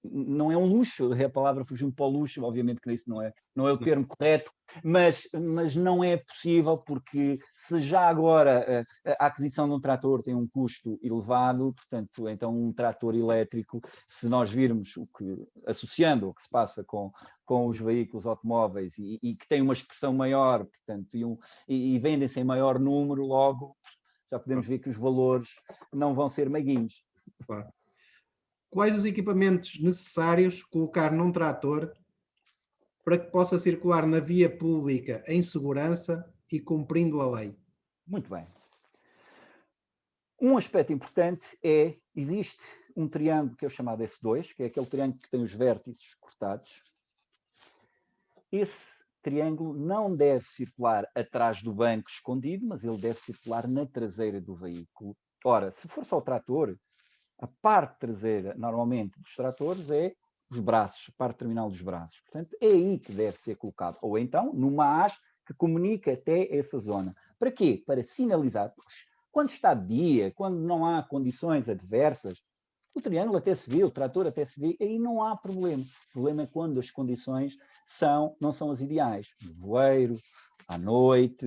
Não é um luxo, é a palavra fugiu para o luxo, obviamente que isso não é o termo correto, mas não é possível porque se já agora a aquisição de um trator tem um custo elevado, portanto, então um trator elétrico, se nós virmos associando o que se passa com os veículos automóveis e que tem uma expressão maior, portanto, e vendem-se em maior número, logo já podemos ver que os valores não vão ser meiguinhos. Claro. Quais os equipamentos necessários colocar num trator para que possa circular na via pública em segurança e cumprindo a lei? Muito bem. Um aspecto importante existe um triângulo que é o chamado S2, que é aquele triângulo que tem os vértices cortados. Esse triângulo não deve circular atrás do banco escondido, mas ele deve circular na traseira do veículo. Ora, se for só o trator, a parte traseira, normalmente, dos tratores é os braços, a parte terminal dos braços. Portanto, é aí que deve ser colocado. Ou então, numa haste que comunica até essa zona. Para quê? Para sinalizar. Porque quando está de dia, quando não há condições adversas, o triângulo até se vê, o trator até se vê, aí não há problema. O problema é quando as condições não são as ideais. No voeiro, à noite.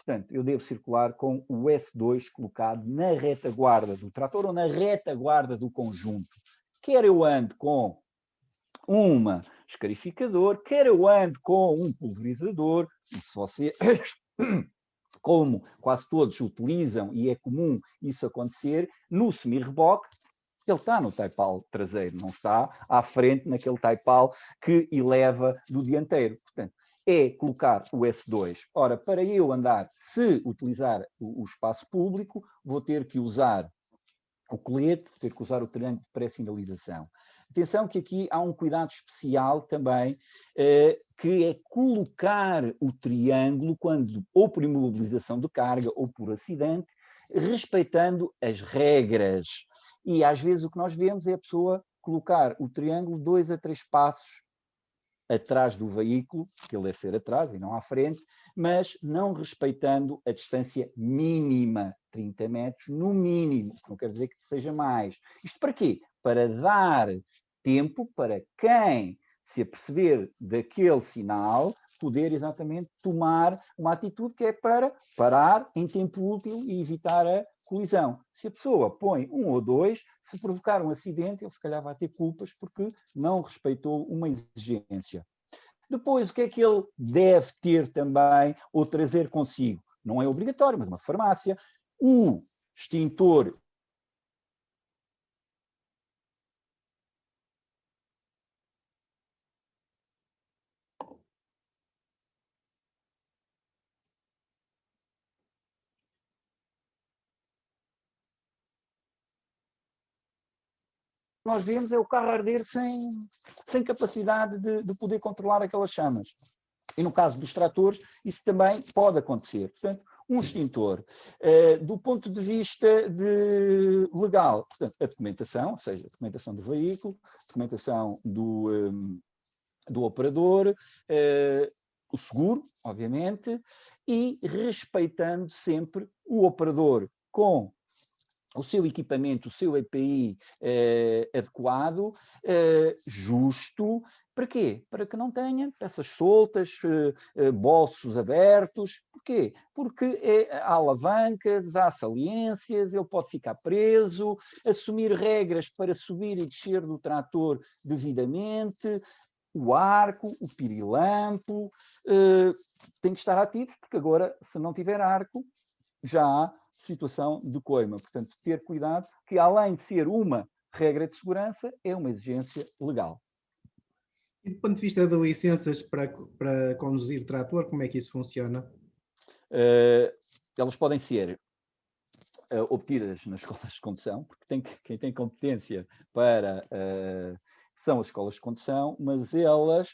Portanto, eu devo circular com o S2 colocado na retaguarda do trator ou na retaguarda do conjunto. Quer eu ande com um escarificador, quer eu ande com um pulverizador, e se você... como quase todos utilizam, e é comum isso acontecer, no semi-reboque, ele está no taipal traseiro, não está à frente naquele taipal que eleva do dianteiro. Portanto, é colocar o S2. Ora, para eu andar, se utilizar o espaço público, vou ter que usar o colete, vou ter que usar o triângulo de pré-sinalização. Atenção que aqui há um cuidado especial também, que é colocar o triângulo, ou por imobilização de carga ou por acidente, respeitando as regras. E às vezes o que nós vemos é a pessoa colocar o triângulo 2 a 3 passos atrás do veículo, que ele deve ser atrás e não à frente, mas não respeitando a distância mínima, 30 metros no mínimo, não quer dizer que seja mais. Isto para quê? Para dar tempo para quem se aperceber daquele sinal, poder exatamente tomar uma atitude que é para parar em tempo útil e evitar a colisão. Se a pessoa põe 1 ou 2, se provocar um acidente, ele se calhar vai ter culpas porque não respeitou uma exigência. Depois, o que é que ele deve ter também ou trazer consigo? Não é obrigatório, mas uma farmácia. O extintor nós vemos é o carro arder sem capacidade de poder controlar aquelas chamas. E no caso dos tratores, isso também pode acontecer. Portanto, um extintor. Do ponto de vista legal, portanto, a documentação, ou seja, a documentação do veículo, a documentação do operador, o seguro, obviamente, e respeitando sempre o operador com o seu equipamento, o seu EPI adequado, justo. Para quê? Para que não tenha peças soltas, bolsos abertos. Porquê? Porque há alavancas, há saliências, ele pode ficar preso, assumir regras para subir e descer do trator devidamente, o arco, o pirilampo, tem que estar ativos, porque agora, se não tiver arco, já há situação de coima. Portanto, ter cuidado, que além de ser uma regra de segurança, é uma exigência legal. E do ponto de vista de licenças para conduzir trator, como é que isso funciona? Elas podem ser obtidas nas escolas de condução, porque quem tem competência para... são as escolas de condução, mas elas,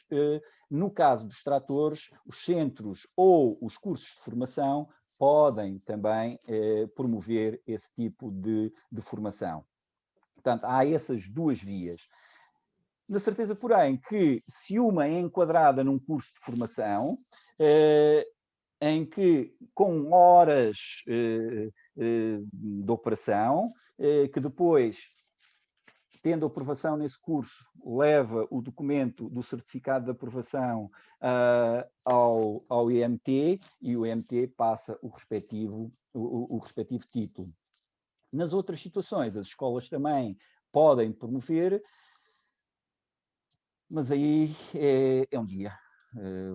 no caso dos tratores, os centros ou os cursos de formação podem também promover esse tipo de formação. Portanto, há essas duas vias. Na certeza, porém, que se uma é enquadrada num curso de formação, em que com horas de operação, que depois, tendo aprovação nesse curso, leva o documento do certificado de aprovação ao IMT e o IMT passa o respectivo título. Nas outras situações, as escolas também podem promover, mas aí é um dia.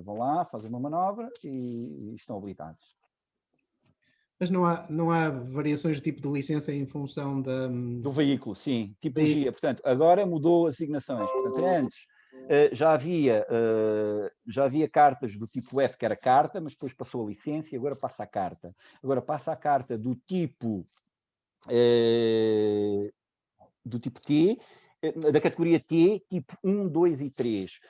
Vão lá, fazem uma manobra e estão habilitados. Mas não há variações de tipo de licença em função do veículo, sim, tipologia. Portanto, agora mudou as asignações. Portanto, antes já havia cartas do tipo F, que era carta, mas depois passou a licença e agora passa a carta. Agora passa a carta do tipo T, da categoria T, tipo 1, 2 e 3.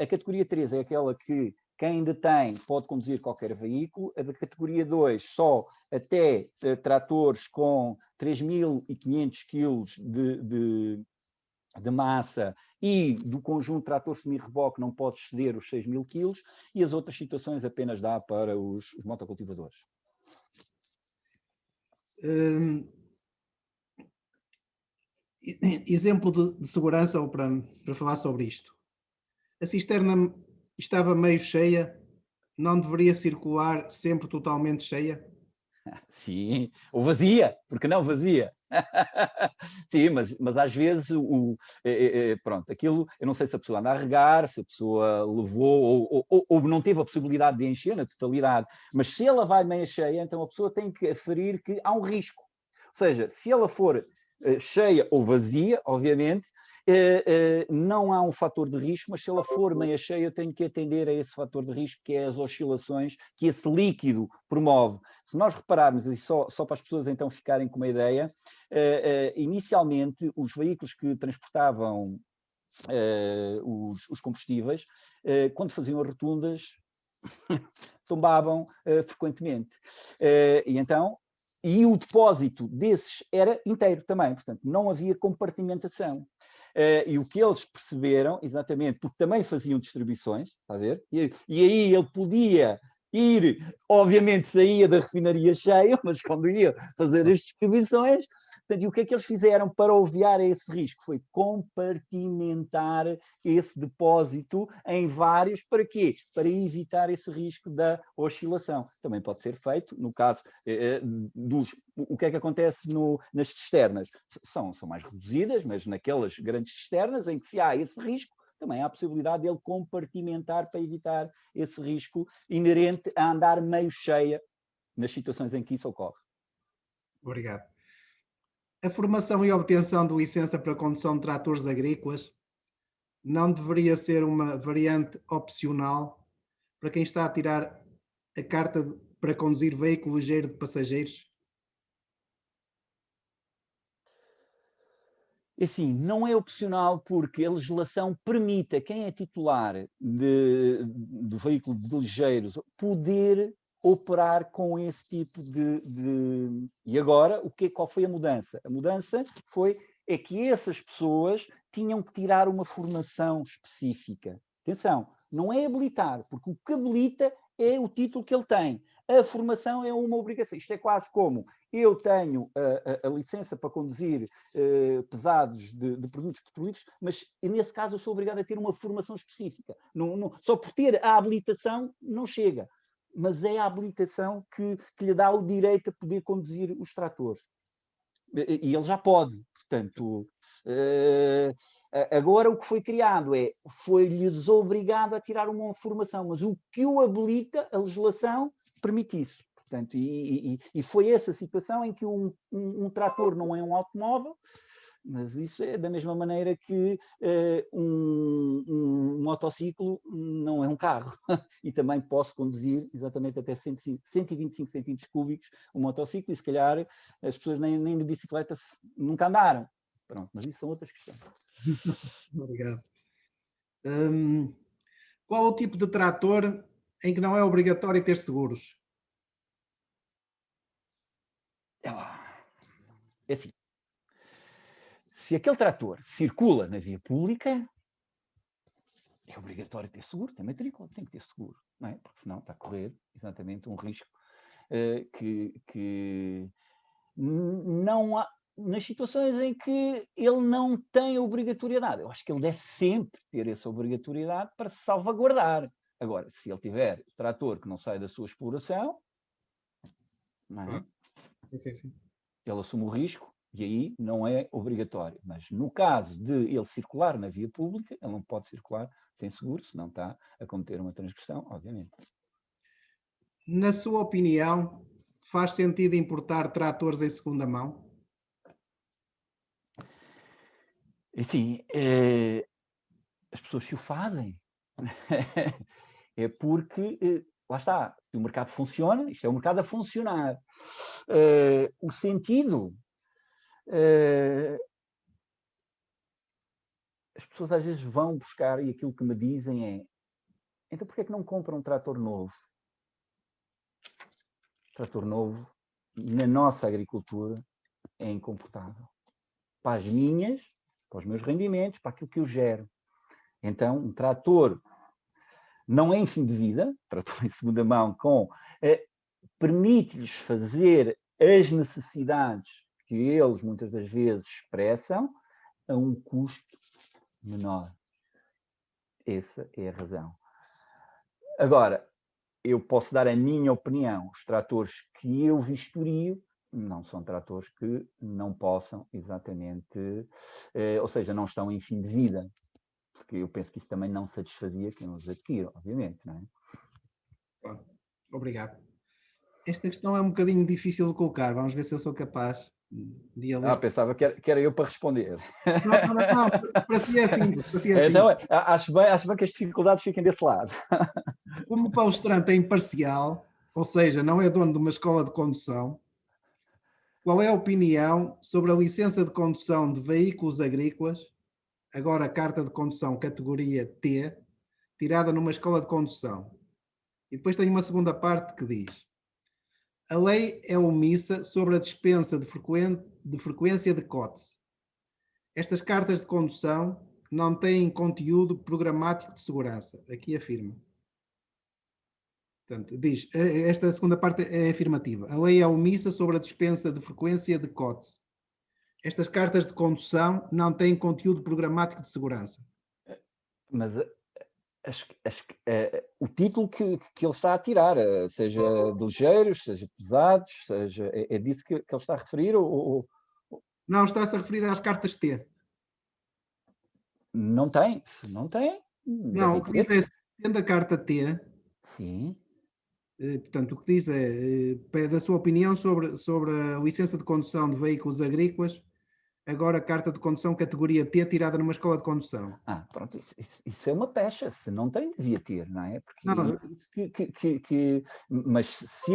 A categoria 3 é aquela que quem ainda tem pode conduzir qualquer veículo. A da categoria 2 só até tratores com 3.500 kg de massa e do conjunto trator semi-reboque não pode exceder os 6.000 kg, e as outras situações apenas dá para os motocultivadores. Exemplo de segurança ou para falar sobre isto. A cisterna estava meio cheia, não deveria circular sempre totalmente cheia? Sim, ou vazia, porque não vazia? Sim, mas às vezes pronto, aquilo, eu não sei se a pessoa anda a regar, se a pessoa levou ou não teve a possibilidade de encher na totalidade, mas se ela vai meia cheia, então a pessoa tem que aferir que há um risco. Ou seja, se ela for cheia ou vazia, obviamente, não há um fator de risco, mas se ela for meia cheia, eu tenho que atender a esse fator de risco, que é as oscilações que esse líquido promove. Se nós repararmos, e só para as pessoas então ficarem com uma ideia, inicialmente os veículos que transportavam os combustíveis, quando faziam as rotundas, tombavam frequentemente. E o depósito desses era inteiro também, portanto, não havia compartimentação. E o que eles perceberam, exatamente, porque também faziam distribuições, está a ver? E aí ele podia ir, obviamente saía da refinaria cheia, mas quando ia fazer as distribuições, portanto, e o que é que eles fizeram para obviar esse risco? Foi compartimentar esse depósito em vários, para quê? Para evitar esse risco da oscilação. Também pode ser feito, no caso o que é que acontece nas cisternas? São mais reduzidas, mas naquelas grandes cisternas em que se há esse risco, também há a possibilidade de ele compartimentar para evitar esse risco inerente a andar meio cheia nas situações em que isso ocorre. Obrigado. A formação e obtenção de licença para condução de tratores agrícolas não deveria ser uma variante opcional para quem está a tirar a carta para conduzir veículo ligeiro de passageiros? Assim, não é opcional porque a legislação permite a quem é titular do veículo de ligeiros poder operar com esse tipo E agora, qual foi a mudança? A mudança é que essas pessoas tinham que tirar uma formação específica. Atenção, não é habilitar, porque o que habilita é o título que ele tem. A formação é uma obrigação. Isto é quase como eu tenho a licença para conduzir pesados de produtos petrolíferos, mas nesse caso eu sou obrigado a ter uma formação específica. Só por ter a habilitação não chega, mas é a habilitação que lhe dá o direito a poder conduzir os tratores. E ele já pode, portanto, agora o que foi criado foi-lhes obrigado a tirar uma formação, mas o que o habilita, a legislação, permite isso. Portanto, e foi essa situação em que um trator não é um automóvel, mas isso é da mesma maneira que um motociclo não é um carro. E também posso conduzir exatamente até 125 centímetros cúbicos um motociclo, e se calhar as pessoas nem de bicicleta nunca andaram. Pronto, mas isso são outras questões. Obrigado. Qual o tipo de trator em que não é obrigatório ter seguros? É assim. Se aquele trator circula na via pública, é obrigatório ter seguro, tem matrícula, tem que ter seguro, não é? Porque senão está a correr exatamente um risco que não há, nas situações em que ele não tem obrigatoriedade. Eu acho que ele deve sempre ter essa obrigatoriedade para se salvaguardar. Agora, se ele tiver o trator que não sai da sua exploração, não é? Sim. Ele assume o risco e aí não é obrigatório. Mas no caso de ele circular na via pública, ele não pode circular sem seguro, senão está a cometer uma transgressão, obviamente. Na sua opinião, faz sentido importar tratores em segunda mão? Assim, as pessoas se o fazem. É porque, lá está, se o mercado funciona, isto é o mercado a funcionar. O sentido... as pessoas às vezes vão buscar e aquilo que me dizem é: então porquê é que não compram um trator novo? Trator novo, na nossa agricultura, é incomportável. Para as minhas, para os meus rendimentos, para aquilo que eu gero. Então, um trator não é em fim de vida, trator em segunda mão, permite-lhes fazer as necessidades que eles muitas das vezes expressam a um custo menor. Essa é a razão. Agora, eu posso dar a minha opinião. Os tratores que eu vistorio não são tratores que não possam exatamente, ou seja, não estão em fim de vida, porque eu penso que isso também não satisfazia quem os adquire, obviamente, não é? Obrigado. Esta questão é um bocadinho difícil de colocar, vamos ver se eu sou capaz de a ler. Pensava que era eu para responder. Não, para si é simples. Não, acho bem que as dificuldades fiquem desse lado. Como o palestrante é imparcial, ou seja, não é dono de uma escola de condução, qual é a opinião sobre a licença de condução de veículos agrícolas, agora a carta de condução categoria T, tirada numa escola de condução? E depois tem uma segunda parte que diz: a lei é omissa sobre a dispensa de frequência de COTS. Estas cartas de condução não têm conteúdo programático de segurança. Aqui afirma. Portanto, diz, esta segunda parte é afirmativa. A lei é omissa sobre a dispensa de frequência de COTS. Estas cartas de condução não têm conteúdo programático de segurança. Mas o título que ele está a tirar, seja de ligeiros, seja pesados, seja, é disso que ele está a referir? Não, está-se a referir às cartas T. Não tem. Se não tem... Não, o que diz é, tendo a carta T... Sim. Portanto, o que diz pede a sua opinião sobre a licença de condução de veículos agrícolas, agora a carta de condução categoria T tirada numa escola de condução. Pronto, isso é uma pecha, se não tem, devia ter, não é? Porque Não. mas se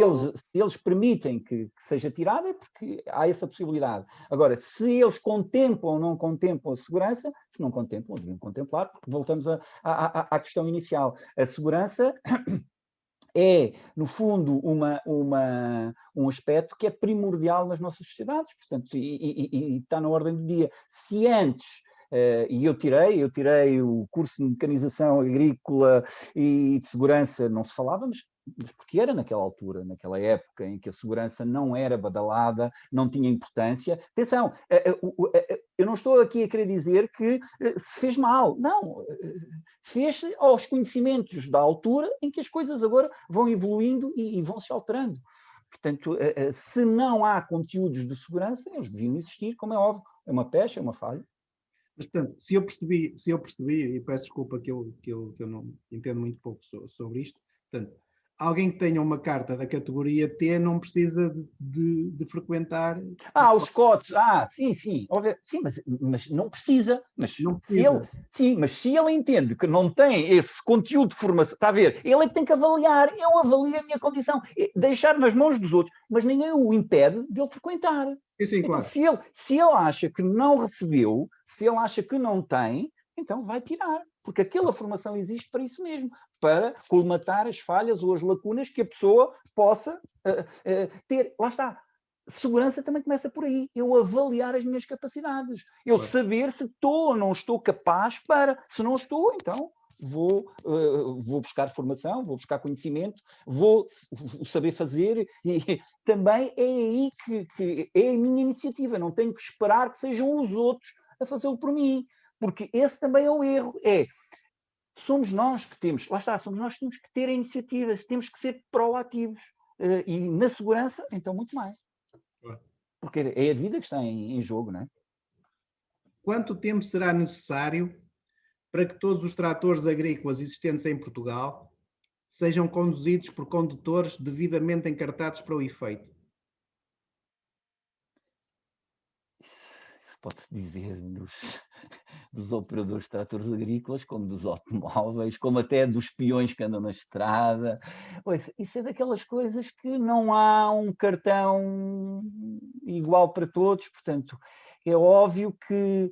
eles permitem que seja tirada, é porque há essa possibilidade. Agora, se eles contemplam ou não contemplam a segurança, se não contemplam, deviam contemplar, porque voltamos à questão inicial. A segurança é, no fundo, um aspecto que é primordial nas nossas sociedades, portanto, e está na ordem do dia. Se antes, e eu tirei o curso de mecanização agrícola e de segurança, não se falava, mas porque era naquela altura, naquela época em que a segurança não era badalada, não tinha importância. Atenção, eu não estou aqui a querer dizer que se fez mal, não, fez-se aos conhecimentos da altura em que as coisas agora vão evoluindo e vão se alterando. Portanto, se não há conteúdos de segurança, eles deviam existir, como é óbvio, é uma pecha, é uma falha. Mas, portanto, se eu percebi, e peço desculpa que eu não entendo muito pouco sobre isto, portanto, alguém que tenha uma carta da categoria T não precisa de frequentar... Os cotes, sim, sim, sim, mas não precisa. Não precisa. Mas se ele entende que não tem esse conteúdo de formação, está a ver, ele é que tem que avaliar, eu avalio a minha condição, deixar nas mãos dos outros, mas ninguém o impede de ele frequentar. Sim, então, claro. se ele acha que não recebeu, se ele acha que não tem, então vai tirar, porque aquela formação existe para isso mesmo, para colmatar as falhas ou as lacunas que a pessoa possa ter. Lá está. Segurança também começa por aí, eu avaliar as minhas capacidades, eu saber se estou ou não estou capaz para, se não estou, então vou buscar formação, vou buscar conhecimento, vou saber fazer, e também é aí que é a minha iniciativa, não tenho que esperar que sejam os outros a fazê-lo por mim, porque esse também é o erro, somos nós que temos, lá está, somos nós que temos que ter a iniciativa, temos que ser proativos, e na segurança, então muito mais. Porque é a vida que está em jogo, não é? Quanto tempo será necessário para que todos os tratores agrícolas existentes em Portugal sejam conduzidos por condutores devidamente encartados para o efeito? Isso pode-se dizer dos operadores de tratores agrícolas, como dos automóveis, como até dos peões que andam na estrada. Isso é daquelas coisas que não há um cartão igual para todos, portanto, é óbvio que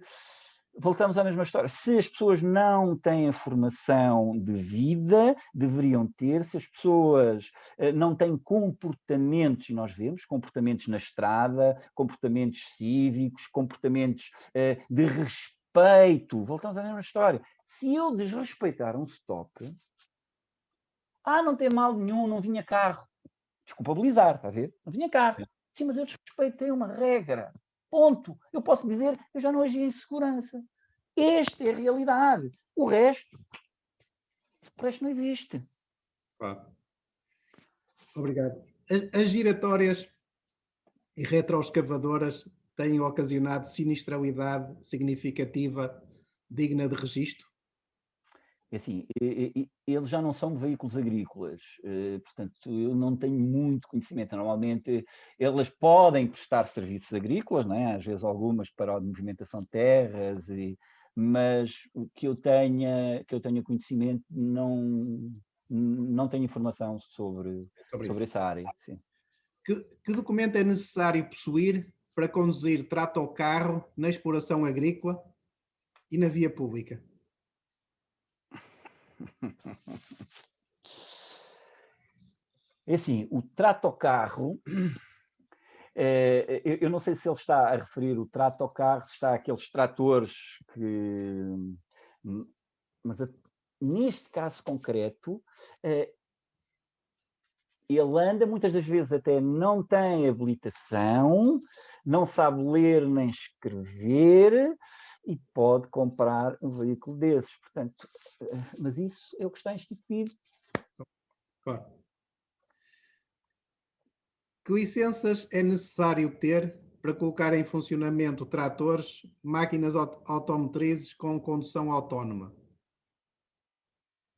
voltamos à mesma história. Se as pessoas não têm a formação devida, deveriam ter. Se as pessoas não têm comportamentos, e nós vemos comportamentos na estrada, comportamentos cívicos, comportamentos de respeito, voltamos à mesma história. Se eu desrespeitar um stop, não tem mal nenhum, não vinha carro. Desculpabilizar, está a ver? Não vinha carro. Sim, mas eu desrespeitei uma regra. Ponto. Eu posso dizer que eu já não agi em segurança. Esta é a realidade. O resto não existe. Obrigado. As giratórias e retroescavadoras têm ocasionado sinistralidade significativa digna de registro? Assim, eles já não são veículos agrícolas, portanto, eu não tenho muito conhecimento. Normalmente, elas podem prestar serviços agrícolas, não é? Às vezes algumas para a movimentação de terras, mas o que eu tenha conhecimento, não tenho informação sobre essa área. Sim. Que documento é necessário possuir para conduzir trator-carro na exploração agrícola e na via pública? É assim, o tratocarro, eu não sei se ele está a referir o tratocarro, se está aqueles tratores que... Mas neste caso concreto, ele anda, muitas das vezes até não tem habilitação, não sabe ler nem escrever e pode comprar um veículo desses. Portanto, mas isso é o que está instituído. Claro. Que licenças é necessário ter para colocar em funcionamento tratores, máquinas automotrizes com condução autónoma?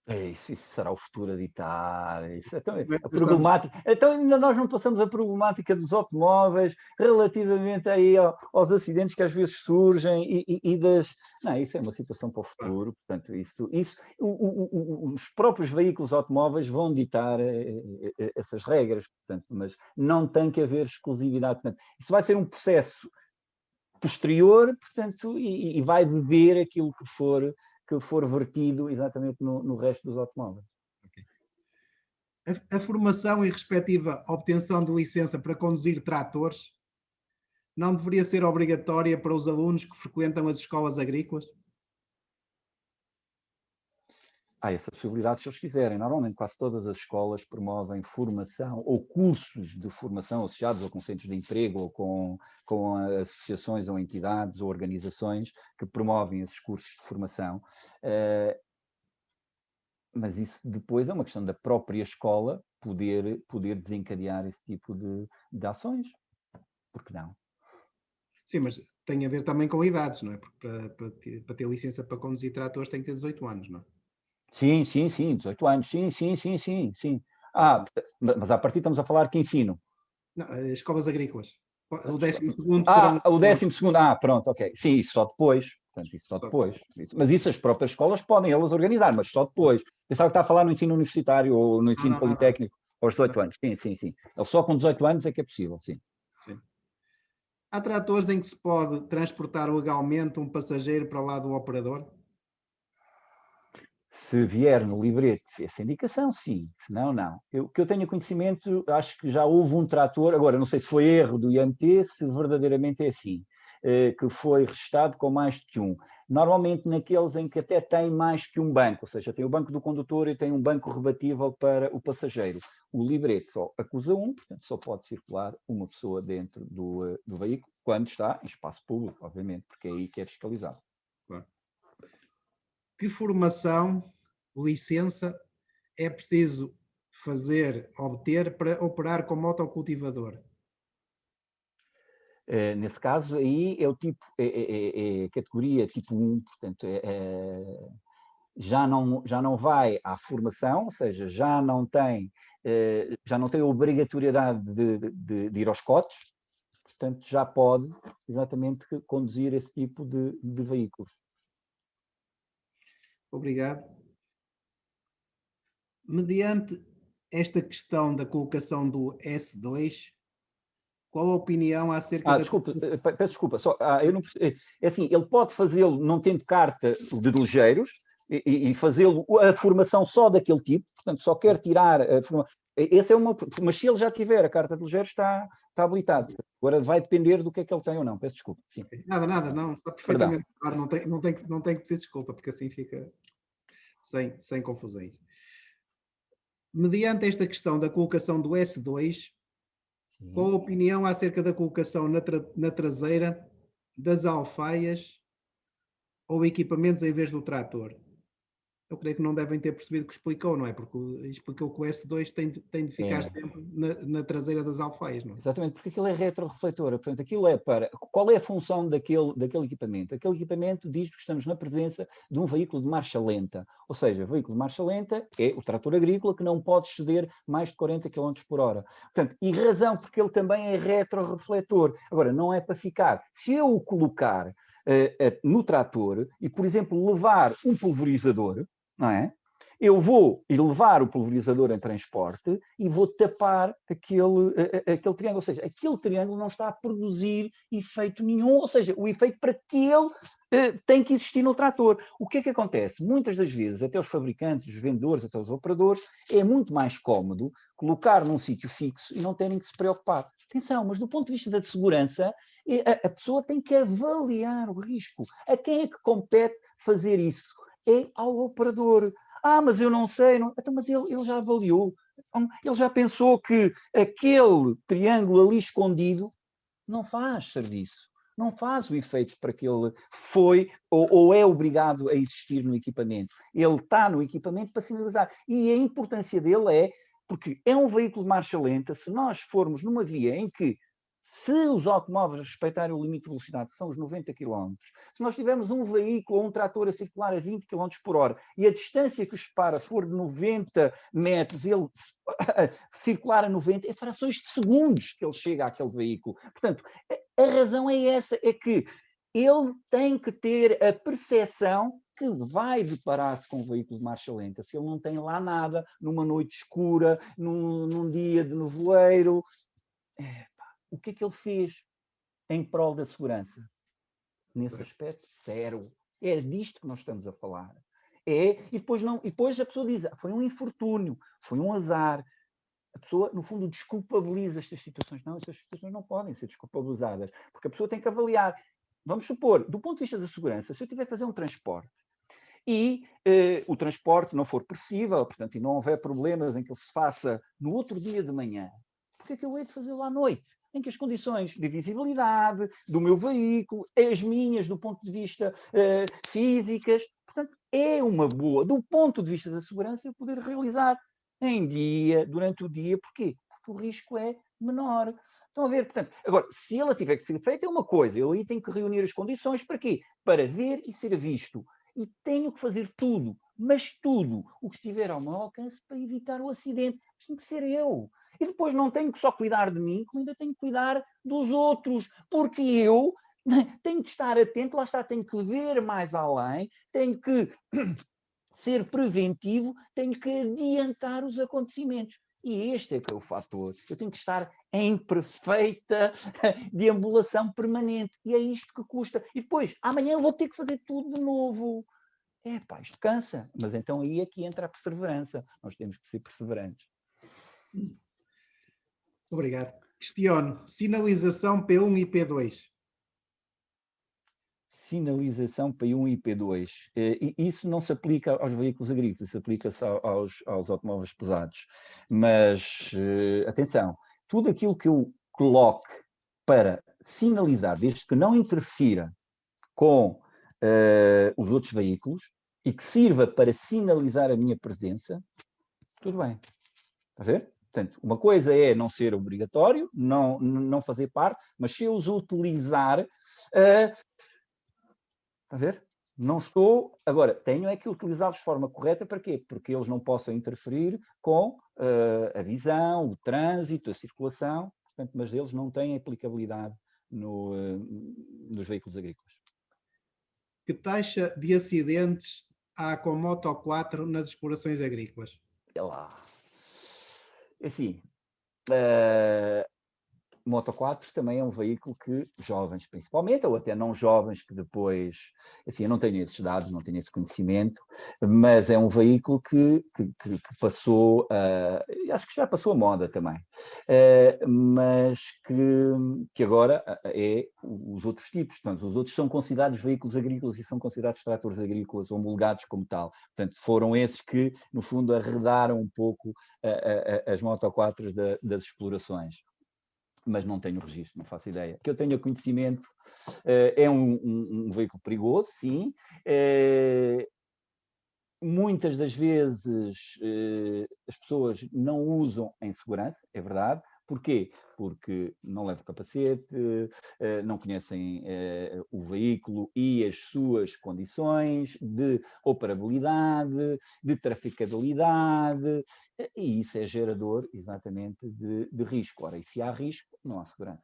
Isso será o futuro a ditar. A problemática. Então ainda nós não passamos a problemática dos automóveis relativamente aí aos acidentes que às vezes surgem e das... Não, isso é uma situação para o futuro. Portanto, os próprios veículos automóveis vão ditar essas regras, portanto, mas não tem que haver exclusividade. Portanto, isso vai ser um processo posterior, portanto, e vai beber aquilo que for vertido exatamente no resto dos automóveis. A formação e respectiva obtenção de licença para conduzir tratores não deveria ser obrigatória para os alunos que frequentam as escolas agrícolas? Há essa possibilidade se eles quiserem. Normalmente quase todas as escolas promovem formação ou cursos de formação associados ou com centros de emprego ou com associações ou entidades ou organizações que promovem esses cursos de formação. Mas isso depois é uma questão da própria escola poder desencadear esse tipo de ações. Por que não? Sim, mas tem a ver também com idades, não é? Porque para ter licença para conduzir tratores tem que ter 18 anos, não é? Sim, 18 anos, sim. Mas a partir estamos a falar que ensino. Não, escolas agrícolas. O 12º terão... O 12º, pronto, ok. Sim, isso só depois. Portanto, isso só depois. Mas isso as próprias escolas podem elas organizar, mas só depois. Pensava que está a falar no ensino universitário ou no ensino politécnico aos 18 anos. Sim. Ele só com 18 anos é que é possível, sim. Há tratores em que se pode transportar legalmente um passageiro para lá do operador? Se vier no librete essa indicação, sim. Se não, não. Que eu tenha conhecimento, acho que já houve um trator, agora não sei se foi erro do IMT, se verdadeiramente é assim, que foi registado com mais de um. Normalmente naqueles em que até tem mais que um banco, ou seja, tem o banco do condutor e tem um banco rebatível para o passageiro. O librete só acusa um, portanto só pode circular uma pessoa dentro do veículo, quando está em espaço público, obviamente, porque é aí que é fiscalizado. Claro. Que formação, licença, é preciso obter para operar como motocultivador? Nesse caso, aí é o tipo, é categoria tipo 1, portanto, já não vai à formação, ou seja, já não tem a obrigatoriedade de ir aos cotes, portanto, já pode exatamente conduzir esse tipo de veículos. Obrigado. Mediante esta questão da colocação do S2, qual a opinião acerca da... Desculpa, peço desculpa, eu não percebi. É assim, ele pode fazê-lo não tendo carta de ligeiros e fazê-lo a formação só daquele tipo, portanto, só quer tirar a formação. Esse é mas se ele já tiver a carta de ligeiros, está habilitado. Agora vai depender do que é que ele tem ou não. Peço desculpa. Sim. Nada, não, está perfeitamente claro, não tem que pedir desculpa, porque assim fica sem confusões. Mediante esta questão da colocação do S2, Sim. qual a opinião acerca da colocação na traseira das alfaias ou equipamentos em vez do trator? Eu creio que não devem ter percebido o que explicou, não é? Porque explicou que o S2 tem de ficar sempre na traseira das alfaias, não é? Exatamente, porque aquilo é retrorefletora, portanto, aquilo é para... Qual é a função daquele equipamento? Aquele equipamento diz que estamos na presença de um veículo de marcha lenta, ou seja, veículo de marcha lenta é o trator agrícola que não pode exceder mais de 40 km por hora. Portanto, e razão porque ele também é retrorefletor. Agora, não é para ficar. Se eu o colocar no trator e, por exemplo, levar um pulverizador, não é? Eu vou levar o pulverizador em transporte e vou tapar aquele triângulo. Ou seja, aquele triângulo não está a produzir efeito nenhum, ou seja, o efeito para que ele tem que existir no trator. O que é que acontece? Muitas das vezes, até os fabricantes, os vendedores, até os operadores, é muito mais cómodo colocar num sítio fixo e não terem que se preocupar. Atenção, mas do ponto de vista da segurança, a pessoa tem que avaliar o risco. A quem é que compete fazer isso? É ao operador. Mas eu não sei. Então, mas ele já avaliou. Ele já pensou que aquele triângulo ali escondido não faz serviço. Não faz o efeito para que ele foi ou é obrigado a existir no equipamento. Ele está no equipamento para sinalizar. E a importância dele porque é um veículo de marcha lenta. Se nós formos numa via em que, se os automóveis respeitarem o limite de velocidade, que são os 90 km, se nós tivermos um veículo ou um trator a circular a 20 km por hora e a distância que o separa for de 90 metros, ele circular a 90, é frações de segundos que ele chega àquele veículo. Portanto, a razão é essa, é que ele tem que ter a percepção que vai deparar-se com um veículo de marcha lenta. Se ele não tem lá nada, numa noite escura, num dia de nevoeiro, o que é que ele fez em prol da segurança? Nesse aspecto, zero. É disto que nós estamos a falar. E depois a pessoa diz, foi um infortúnio, foi um azar. a pessoa, no fundo, desculpabiliza estas situações. Não, estas situações não podem ser desculpabilizadas, porque a pessoa tem que avaliar. Vamos supor, do ponto de vista da segurança, se eu tiver que fazer um transporte e o transporte não for possível, portanto, e não houver problemas em que ele se faça no outro dia de manhã, porque é que eu hei de fazê-lo à noite? Em que as condições de visibilidade do meu veículo, as minhas, do ponto de vista físicas, portanto, é uma boa, do ponto de vista da segurança, eu poder realizar em dia, durante o dia. Porquê? Porque o risco é menor. Estão a ver? Portanto, agora, se ela tiver que ser feita, é uma coisa. Eu aí tenho que reunir as condições para quê? Para ver e ser visto. E tenho que fazer tudo, mas tudo o que estiver ao meu alcance para evitar o acidente. Mas tem que ser eu. E depois não tenho que só cuidar de mim, como ainda tenho que cuidar dos outros. Porque eu tenho que estar atento, lá está, tenho que ver mais além, tenho que ser preventivo, tenho que adiantar os acontecimentos. E este é que é o fator. Eu tenho que estar em perfeita deambulação permanente. E é isto que custa. E depois, amanhã eu vou ter que fazer tudo de novo. Pá, isto cansa. Mas então aí é que entra a perseverança. Nós temos que ser perseverantes. Obrigado. Questiono. Sinalização P1 e P2. Sinalização P1 e P2. Isso não se aplica aos veículos agrícolas, isso aplica-se aos automóveis pesados. Mas, atenção, tudo aquilo que eu coloque para sinalizar, desde que não interfira com os outros veículos e que sirva para sinalizar a minha presença, tudo bem. Está a ver? Portanto, uma coisa é não ser obrigatório, não fazer parte, mas se eu os utilizar... Está a ver? Não estou... Agora, tenho é que utilizá-los de forma correta. Para quê? Porque eles não possam interferir com a visão, o trânsito, a circulação, portanto, mas eles não têm aplicabilidade nos veículos agrícolas. Que taxa de acidentes há com Moto 4 nas explorações agrícolas? É lá. Assim, Moto 4 também é um veículo que jovens, principalmente, ou até não jovens, que depois, assim, eu não tenho esses dados, não tenho esse conhecimento, mas é um veículo que passou, acho que já passou a moda também, mas que agora é os outros tipos, portanto, os outros são considerados veículos agrícolas e são considerados tratores agrícolas homologados como tal. Portanto, foram esses que, no fundo, arredaram um pouco as Moto 4 das explorações. Mas não tenho registro, não faço ideia. Que eu tenha conhecimento, é um veículo perigoso, sim. Muitas das vezes as pessoas não usam em segurança, é verdade. Porquê? Porque não levam capacete, não conhecem o veículo e as suas condições de operabilidade, de traficabilidade, e isso é gerador, exatamente, de risco. Ora, e se há risco, não há segurança.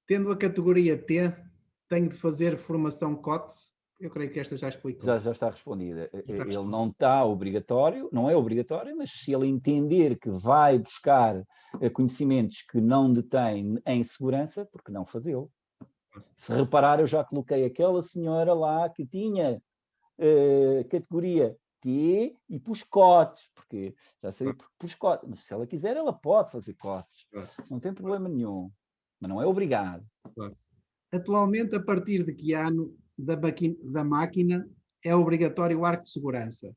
Tendo a categoria T, tenho de fazer formação COTS? Eu creio que esta já explicou. Já está respondida. Ele não está obrigatório, não é obrigatório, mas se ele entender que vai buscar conhecimentos que não detém em segurança, porque não fazê-lo? Se reparar, eu já coloquei aquela senhora lá que tinha categoria T e pus cotes, porque já sabia porque pus cotes, mas se ela quiser, ela pode fazer cotes. Não tem problema nenhum, mas não é obrigado. Atualmente, a partir de que ano da máquina é obrigatório o arco de segurança?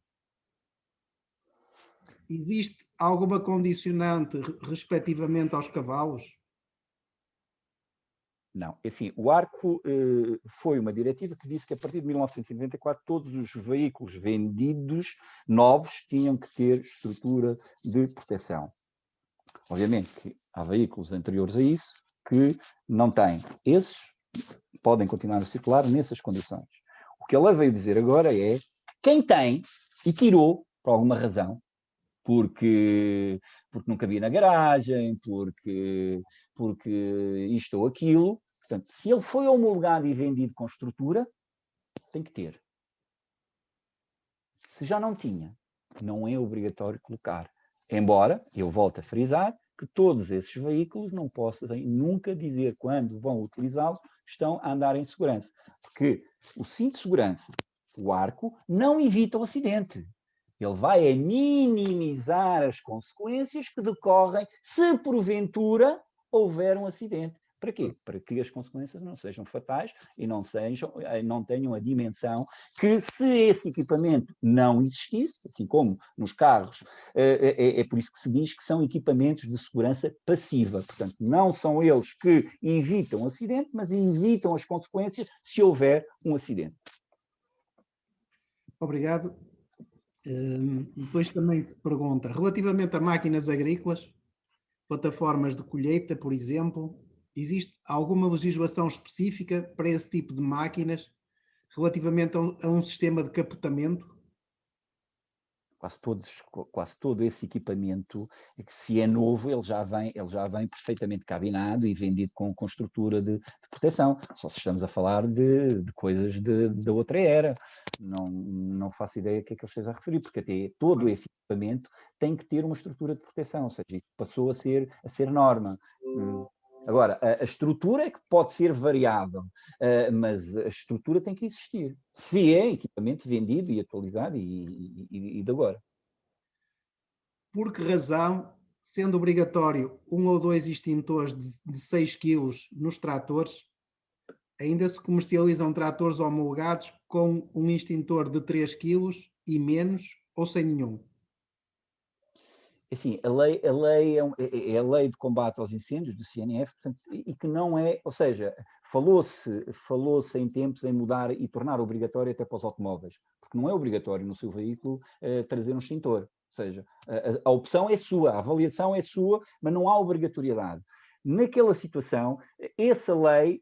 Existe alguma condicionante respectivamente aos cavalos? Não, enfim, o arco foi uma diretiva que disse que a partir de 1994 todos os veículos vendidos novos tinham que ter estrutura de proteção. Obviamente que há veículos anteriores a isso que não têm. Esses podem continuar a circular nessas condições. O que ela veio dizer agora é quem tem e tirou, por alguma razão, porque não cabia na garagem, porque isto ou aquilo. Portanto, se ele foi homologado e vendido com estrutura, tem que ter. Se já não tinha, não é obrigatório colocar. Embora, eu volto a frisar, que todos esses veículos não possam nunca dizer quando vão utilizá-los, estão a andar em segurança. Porque o cinto de segurança, o arco, não evita o acidente. Ele vai a minimizar as consequências que decorrem se porventura houver um acidente. Para quê? Para que as consequências não sejam fatais e não tenham a dimensão que, se esse equipamento não existisse, assim como nos carros, é por isso que se diz que são equipamentos de segurança passiva. Portanto, não são eles que evitam o acidente, mas evitam as consequências se houver um acidente. Obrigado. Depois também pergunta, relativamente a máquinas agrícolas, plataformas de colheita, por exemplo, existe alguma legislação específica para esse tipo de máquinas relativamente a um sistema de capotamento? Quase todo esse equipamento, que se é novo, ele já vem perfeitamente cabinado e vendido com estrutura de proteção. Só se estamos a falar de coisas da outra era. Não faço ideia do que é que ele esteja a referir, porque até todo esse equipamento tem que ter uma estrutura de proteção, ou seja, isso passou a ser norma. Agora, a estrutura é que pode ser variável, mas a estrutura tem que existir. Se é equipamento vendido e atualizado e de agora. Por que razão, sendo obrigatório 1 ou 2 extintores de 6 kg nos tratores, ainda se comercializam tratores homologados com um extintor de 3 kg e menos ou sem nenhum? Assim, a lei é a lei de combate aos incêndios do CNF, portanto, e que não é, ou seja, falou-se em tempos em mudar e tornar obrigatório até para os automóveis, porque não é obrigatório no seu veículo trazer um extintor, ou seja, a opção é sua, a avaliação é sua, mas não há obrigatoriedade. Naquela situação, essa lei,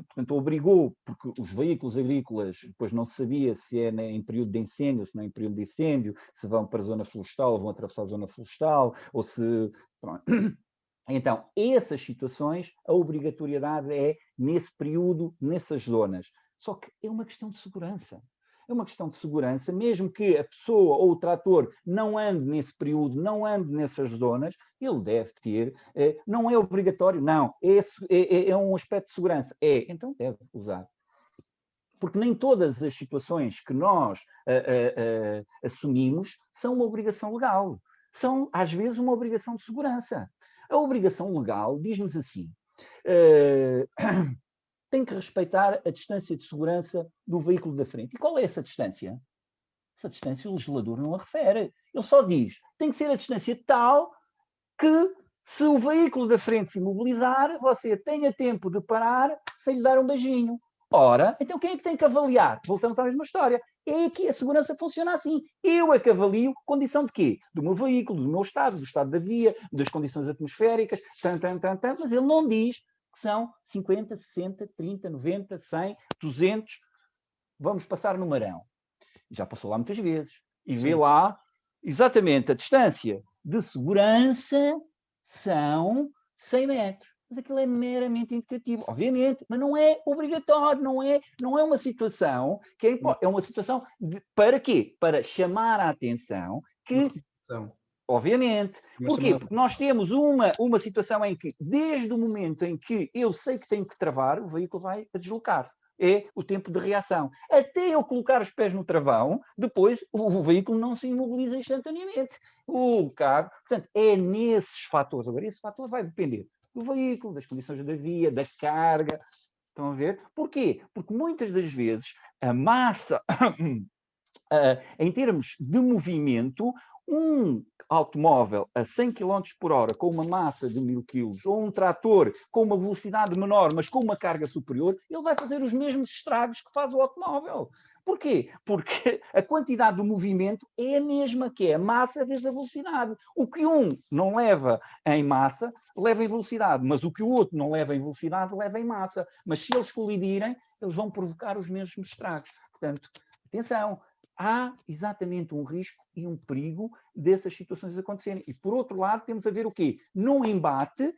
portanto, obrigou, porque os veículos agrícolas, depois não se sabia se é em período de incêndio, se não é em período de incêndio, se vão para a zona florestal, vão atravessar a zona florestal, ou se... Então, essas situações, a obrigatoriedade é nesse período, nessas zonas. Só que é uma questão de segurança. É uma questão de segurança, mesmo que a pessoa ou o trator não ande nesse período, não ande nessas zonas, ele deve ter, não é obrigatório, não, é um aspecto de segurança, então deve usar. Porque nem todas as situações que nós assumimos são uma obrigação legal, são às vezes uma obrigação de segurança. A obrigação legal diz-nos assim, tem que respeitar a distância de segurança do veículo da frente. E qual é essa distância? Essa distância o legislador não a refere. Ele só diz, tem que ser a distância tal que, se o veículo da frente se imobilizar, você tenha tempo de parar sem lhe dar um beijinho. Ora, então quem é que tem que avaliar? Voltamos à mesma história. É que a segurança funciona assim. Eu é que avalio condição de quê? Do meu veículo, do meu estado, do estado da via, das condições atmosféricas, mas ele não diz que são 50, 60, 30, 90, 100, 200. Vamos passar no Marão. Já passou lá muitas vezes. E vê lá exatamente a distância de segurança são 100 metros. Mas aquilo é meramente indicativo, obviamente, mas não é obrigatório, não é uma situação que é uma situação para quê? Para chamar a atenção que... Obviamente. Porquê? Porque nós temos uma situação em que, desde o momento em que eu sei que tenho que travar, o veículo vai a deslocar-se. É o tempo de reação. Até eu colocar os pés no travão, depois o veículo não se imobiliza instantaneamente. O carro, portanto, é nesses fatores. Agora, esse fator vai depender do veículo, das condições da via, da carga. Estão a ver? Porquê? Porque muitas das vezes a massa, em termos de movimento, um automóvel a 100 km por hora com uma massa de 1000 kg ou um trator com uma velocidade menor, mas com uma carga superior, ele vai fazer os mesmos estragos que faz o automóvel. Porquê? Porque a quantidade de movimento é a mesma, que é a massa vezes a velocidade. O que um não leva em massa, leva em velocidade, mas o que o outro não leva em velocidade, leva em massa. Mas se eles colidirem, eles vão provocar os mesmos estragos. Portanto, atenção, há exatamente um risco e um perigo dessas situações acontecerem. E, por outro lado, temos a ver o quê? Num embate,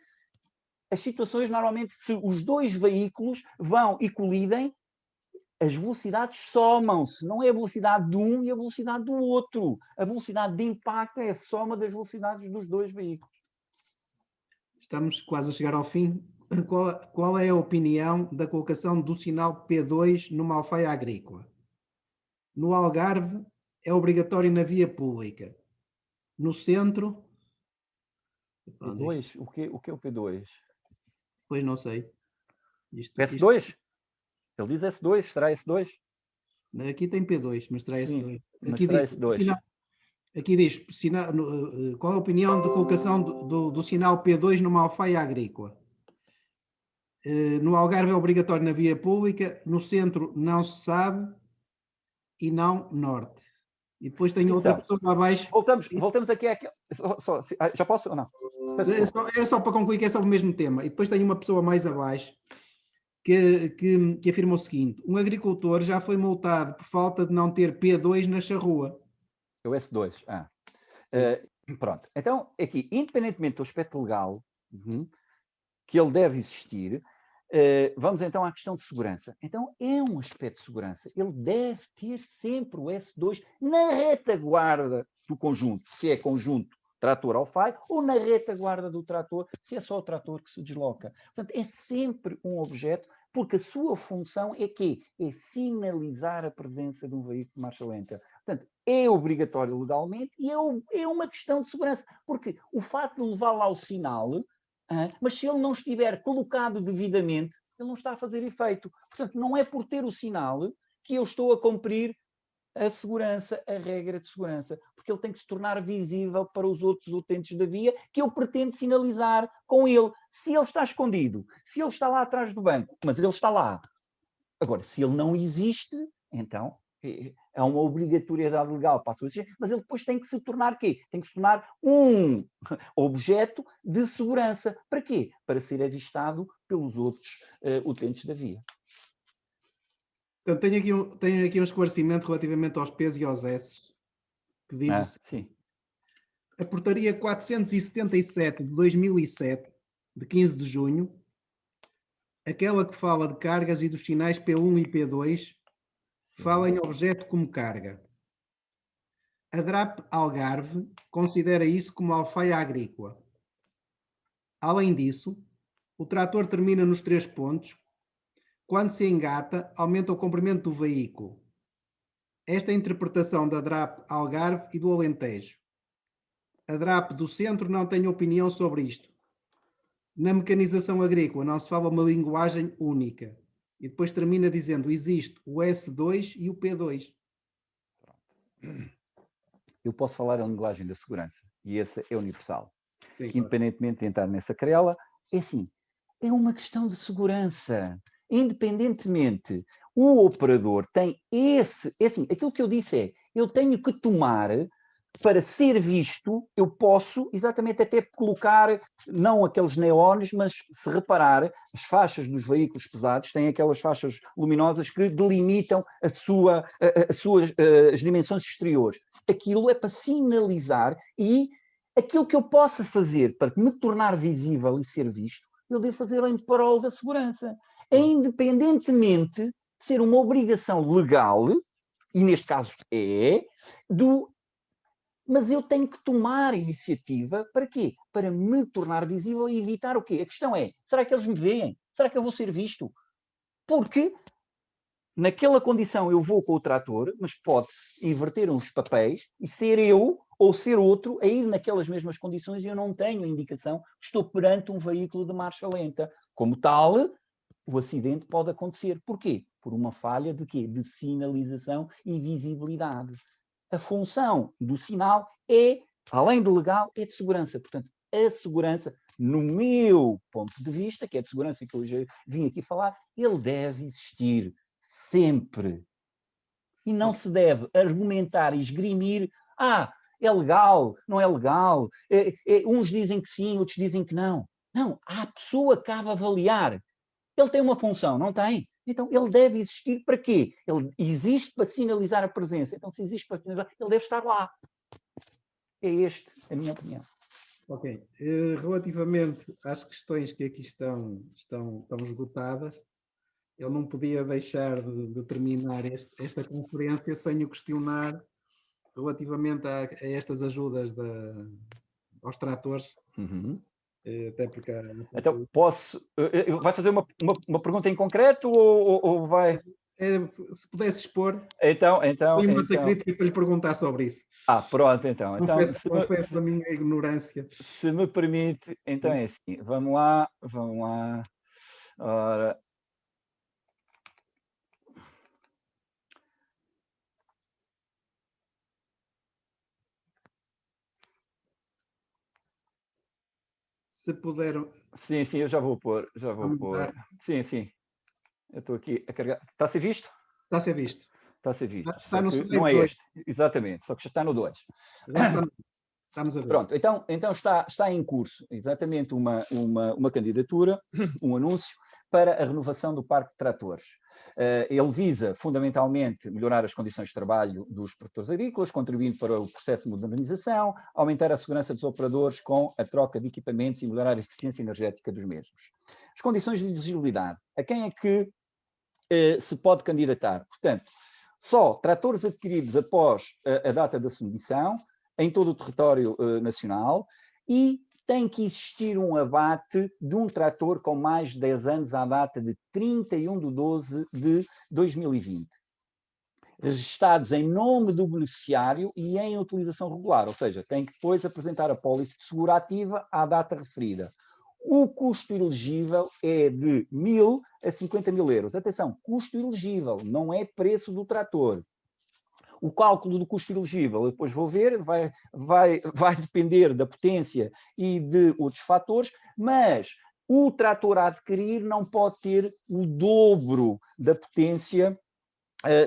as situações, normalmente, se os dois veículos vão e colidem, as velocidades somam-se. Não é a velocidade de um e a velocidade do outro. A velocidade de impacto é a soma das velocidades dos dois veículos. Estamos quase a chegar ao fim. Qual é a opinião da colocação do sinal P2 numa alfaia agrícola? No Algarve, é obrigatório na via pública. No centro... P2? O que é o P2? Pois não sei. S2? Ele diz S2, será S2? Aqui tem P2, mas será S2. Sim, Aqui será diz, S2. aqui diz qual a opinião de colocação do sinal P2 numa alfaia agrícola? No Algarve é obrigatório na via pública, no centro não se sabe e não norte. E depois tem outra pessoa abaixo. Voltamos aqui àquele... Já posso ou não? É só para concluir que é sobre o mesmo tema. E depois tem uma pessoa mais abaixo que afirma o seguinte: um agricultor já foi multado por falta de não ter P2 na charrua. É o S2. Pronto. Então, aqui, independentemente do aspecto legal que ele deve existir, vamos então à questão de segurança. Então, é um aspecto de segurança. Ele deve ter sempre o S2 na retaguarda do conjunto, se é conjunto trator-alfaia, ou na retaguarda do trator, se é só o trator que se desloca. Portanto, é sempre um objeto, porque a sua função é quê? É sinalizar a presença de um veículo de marcha lenta. Portanto, é obrigatório legalmente e é uma questão de segurança, porque o facto de levar lá o sinal, mas se ele não estiver colocado devidamente, ele não está a fazer efeito. Portanto, não é por ter o sinal que eu estou a cumprir a segurança, a regra de segurança, porque ele tem que se tornar visível para os outros utentes da via que eu pretendo sinalizar com ele. Se ele está escondido, se ele está lá atrás do banco, mas ele está lá. Agora, se ele não existe, então é uma obrigatoriedade legal para a sua existência, mas ele depois tem que se tornar quê? Tem que se tornar um objeto de segurança. Para quê? Para ser avistado pelos outros utentes da via. Então, tenho aqui um esclarecimento relativamente aos P's e aos S, que diz o seguinte: sim. A portaria 477 de 2007, de 15 de junho, aquela que fala de cargas e dos sinais P1 e P2, fala em objeto como carga. A DRAP Algarve considera isso como alfaia agrícola. Além disso, o trator termina nos 3 pontos. Quando se engata, aumenta o comprimento do veículo. Esta é a interpretação da DRAP Algarve e do Alentejo. A DRAP do Centro não tem opinião sobre isto. Na mecanização agrícola não se fala uma linguagem única. E depois termina dizendo: existe o S2 e o P2. Eu posso falar a linguagem da segurança e essa é universal. Sim, independentemente de entrar nessa querela, é assim, é uma questão de segurança. Independentemente, o operador tem assim, aquilo que eu disse é, eu tenho que tomar, para ser visto, eu posso exatamente até colocar, não aqueles neons, mas se reparar, as faixas dos veículos pesados têm aquelas faixas luminosas que delimitam as dimensões exteriores. Aquilo é para sinalizar e aquilo que eu possa fazer para me tornar visível e ser visto, eu devo fazer em prol da segurança. Independentemente de ser uma obrigação legal, e neste caso mas eu tenho que tomar iniciativa para quê? Para me tornar visível e evitar o quê? A questão é, será que eles me veem? Será que eu vou ser visto? Porque naquela condição eu vou com o trator, mas pode-se inverter uns papéis e ser eu ou ser outro a ir naquelas mesmas condições e eu não tenho indicação que estou perante um veículo de marcha lenta. Como tal, o acidente pode acontecer. Porquê? Por uma falha de quê? De sinalização e visibilidade. A função do sinal é, além de legal, é de segurança. Portanto, a segurança, no meu ponto de vista, que é de segurança que eu hoje vim aqui falar, ele deve existir sempre. E não se deve argumentar e esgrimir, é legal, não é legal, uns dizem que sim, outros dizem que não. Não, a pessoa cabe avaliar. Ele tem uma função, não tem? Então, ele deve existir para quê? Ele existe para sinalizar a presença. Então, se existe para sinalizar, ele deve estar lá. É a minha opinião. Ok. Relativamente às questões que aqui estão esgotadas, eu não podia deixar de terminar esta conferência sem o questionar relativamente a estas ajudas aos tratores. Até porque então, posso... Vai fazer uma pergunta em concreto ou vai... Se pudesse expor, Então, foi uma crítica para lhe perguntar sobre isso. pronto, então. Confesso a minha ignorância. Se me permite, então é assim, vamos lá. Ora, se puder. Sim, eu já vou pôr. Sim. Eu estou aqui a carregar. Está a ser visto? Está a ser visto. Está a ser visto. Está no slide não é este. Exatamente, só que já está no 2. Estamos a ver. Pronto, então está em curso exatamente uma candidatura, um anúncio para a renovação do parque de tratores. Ele visa, fundamentalmente, melhorar as condições de trabalho dos produtores agrícolas, contribuindo para o processo de modernização, aumentar a segurança dos operadores com a troca de equipamentos e melhorar a eficiência energética dos mesmos. As condições de elegibilidade. A quem é que se pode candidatar? Portanto, só tratores adquiridos após a data da submissão, em todo o território nacional, e tem que existir um abate de um trator com mais de 10 anos à data de 31/12/2020. Registados em nome do beneficiário e em utilização regular, ou seja, tem que depois apresentar a pólice de seguro ativa à data referida. O custo elegível é de 1.000 a 50.000 euros. Atenção, custo elegível, não é preço do trator. O cálculo do custo elegível, eu depois vou ver, vai depender da potência e de outros fatores, mas o trator a adquirir não pode ter o dobro da potência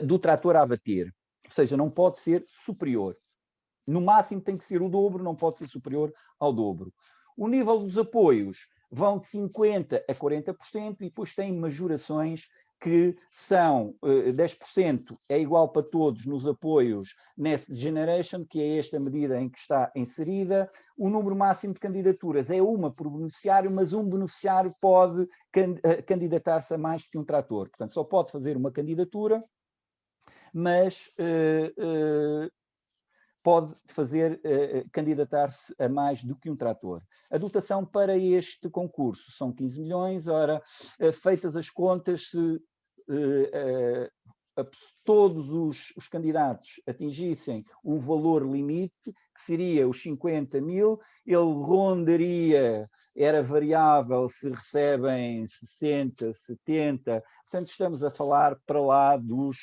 do trator a abater. Ou seja, não pode ser superior. No máximo tem que ser o dobro, não pode ser superior ao dobro. O nível dos apoios vão de 50% a 40% e depois tem majorações que são 10% é igual para todos nos apoios Next Generation, que é esta medida em que está inserida. O número máximo de candidaturas é uma por beneficiário, mas um beneficiário pode candidatar-se a mais que um trator. Portanto, só pode fazer uma candidatura, mas pode candidatar-se a mais do que um trator. A dotação para este concurso são 15 milhões. Ora, feitas as contas, se todos os candidatos atingissem um valor limite, que seria os 50.000, ele rondaria, era variável se recebem 60, 70, portanto estamos a falar para lá dos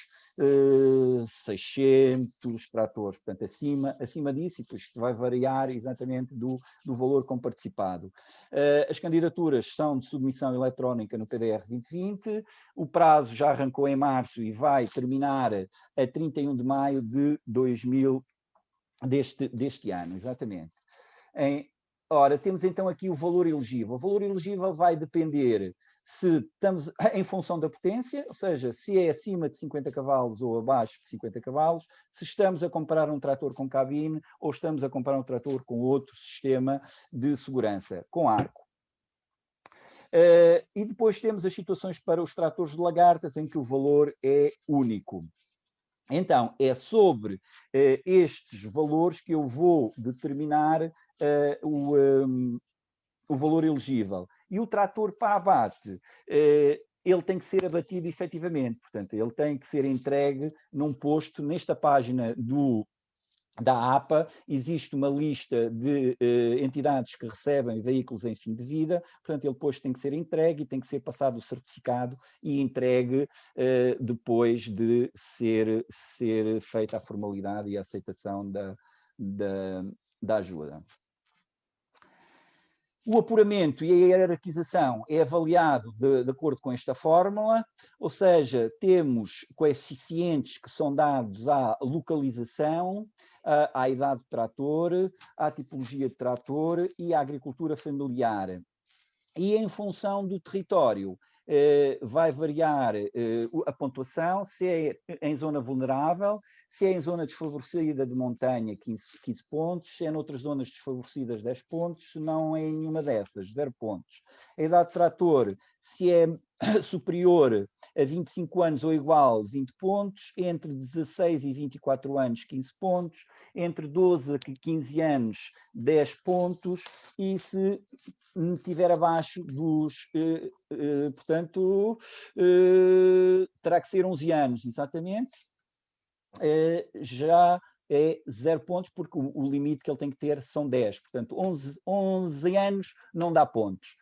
600 tratores, portanto acima disso, e depois vai variar exatamente do valor comparticipado. As candidaturas são de submissão eletrónica no PDR 2020, o prazo já arrancou em março e vai terminar a 31 de maio de 2000 deste ano, exatamente. Ora, temos então aqui o valor elegível. O valor elegível vai depender se estamos em função da potência, ou seja, se é acima de 50 cavalos ou abaixo de 50 cavalos, se estamos a comprar um trator com cabine ou estamos a comprar um trator com outro sistema de segurança, com arco. E depois temos as situações para os tratores de lagartas, em que o valor é único. Então, é sobre estes valores que eu vou determinar o valor elegível. E o trator para abate, ele tem que ser abatido efetivamente, portanto, ele tem que ser entregue num posto. Nesta página da APA, existe uma lista de entidades que recebem veículos em fim de vida, portanto ele depois tem que ser entregue e tem que ser passado o certificado e entregue depois de ser feita a formalidade e a aceitação da ajuda. O apuramento e a hierarquização é avaliado de acordo com esta fórmula, ou seja, temos coeficientes que são dados à localização, à idade do trator, à tipologia de trator e à agricultura familiar. E em função do território, vai variar a pontuação, se é em zona vulnerável, se é em zona desfavorecida de montanha, 15 pontos, se é noutras zonas desfavorecidas, 10 pontos, se não é em nenhuma dessas, 0 pontos. A idade do trator, se é superior a 25 anos ou igual, 20 pontos, entre 16 e 24 anos, 15 pontos, entre 12 a 15 anos, 10 pontos, e se estiver abaixo dos, portanto, terá que ser 11 anos, exatamente, já é 0 pontos, porque o limite que ele tem que ter são 10. Portanto, 11 anos não dá pontos.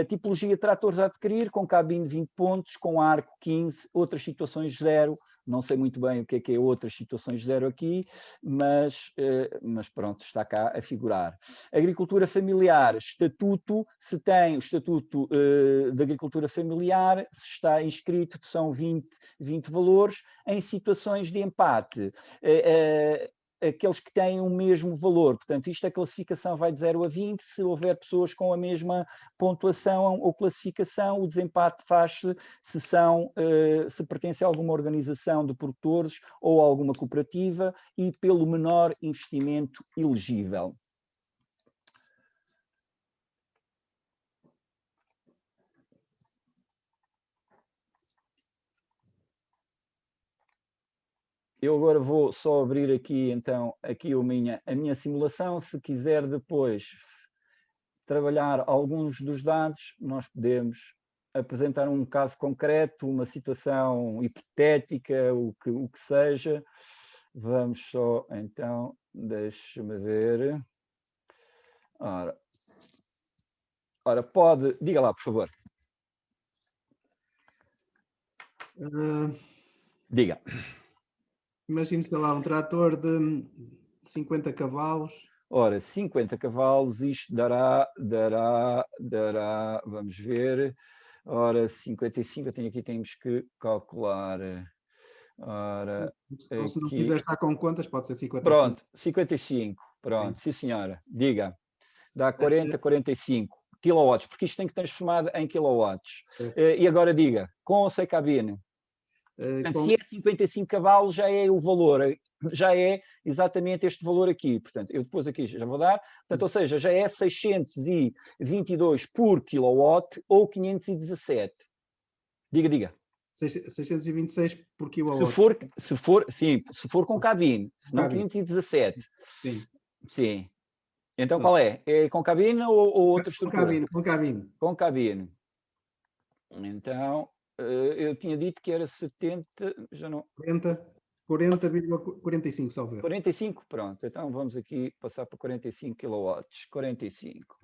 Tipologia de tratores a adquirir, com cabine 20 pontos, com arco 15, outras situações 0. Não sei muito bem o que é outras situações 0 aqui, mas pronto, está cá a figurar. Agricultura familiar, estatuto, se tem o estatuto de agricultura familiar, se está inscrito, são 20 valores. Em situações de empate, aqueles que têm o mesmo valor. Portanto, a classificação vai de 0 a 20. Se houver pessoas com a mesma pontuação ou classificação, o desempate faz-se se pertence a alguma organização de produtores ou a alguma cooperativa e pelo menor investimento elegível. Eu agora vou só abrir aqui, então, a minha simulação. Se quiser depois trabalhar alguns dos dados, nós podemos apresentar um caso concreto, uma situação hipotética, o que seja. Vamos só, então, deixa-me ver. Ora, pode... Diga lá, por favor. Diga. Imagine, sei lá, um trator de 50 cavalos. Ora, 50 cavalos, isto dará, vamos ver, ora, 55, temos que calcular. Ora, Então, se não aqui... quiser estar com contas, pode ser 55. Pronto, 55, pronto, sim senhora, diga. Dá 40, 45 quilowatts, porque isto tem que ser transformado em quilowatts. E agora diga, com ou sem cabine? Portanto, se é 55 cavalos, já é o valor, já é exatamente este valor aqui. Portanto, eu depois aqui já vou dar. Portanto, ou seja, já é 622 por quilowatt ou 517. Diga. 626 por quilowatt. Se for com cabine, se não 517. Sim. Então, qual é? É com cabine ou outra estrutura? Com cabine. Com cabine. Então, eu tinha dito que era 70, já não... 40,45, salve. 45, pronto. Então, vamos aqui passar para 45 kW. 45.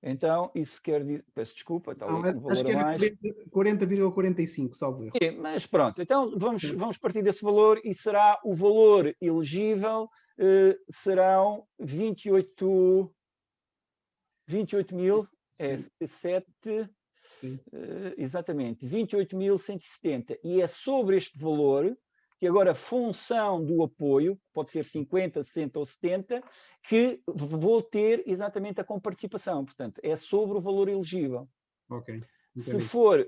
Então, isso quer dizer... Peço desculpa, está ali um valor a mais. 40,45, salve. Mas pronto, então vamos partir desse valor e será o valor elegível, serão 28.007... exatamente, 28.170. E é sobre este valor que agora, função do apoio, pode ser 50, 60 ou 70, que vou ter exatamente a comparticipação. Portanto, é sobre o valor elegível. Ok. Se for,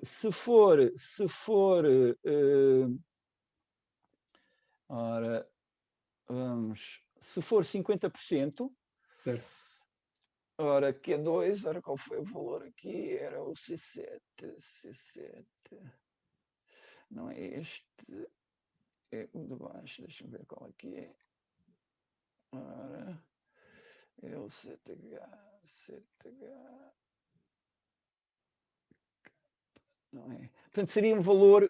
ora, vamos, se for 50%, certo. Ora, Q2, ora, qual foi o valor aqui? Era o C7. Não é este. É o de baixo. Deixa-me ver qual aqui é. Ora, é o ZH. Não é? Portanto, seria um valor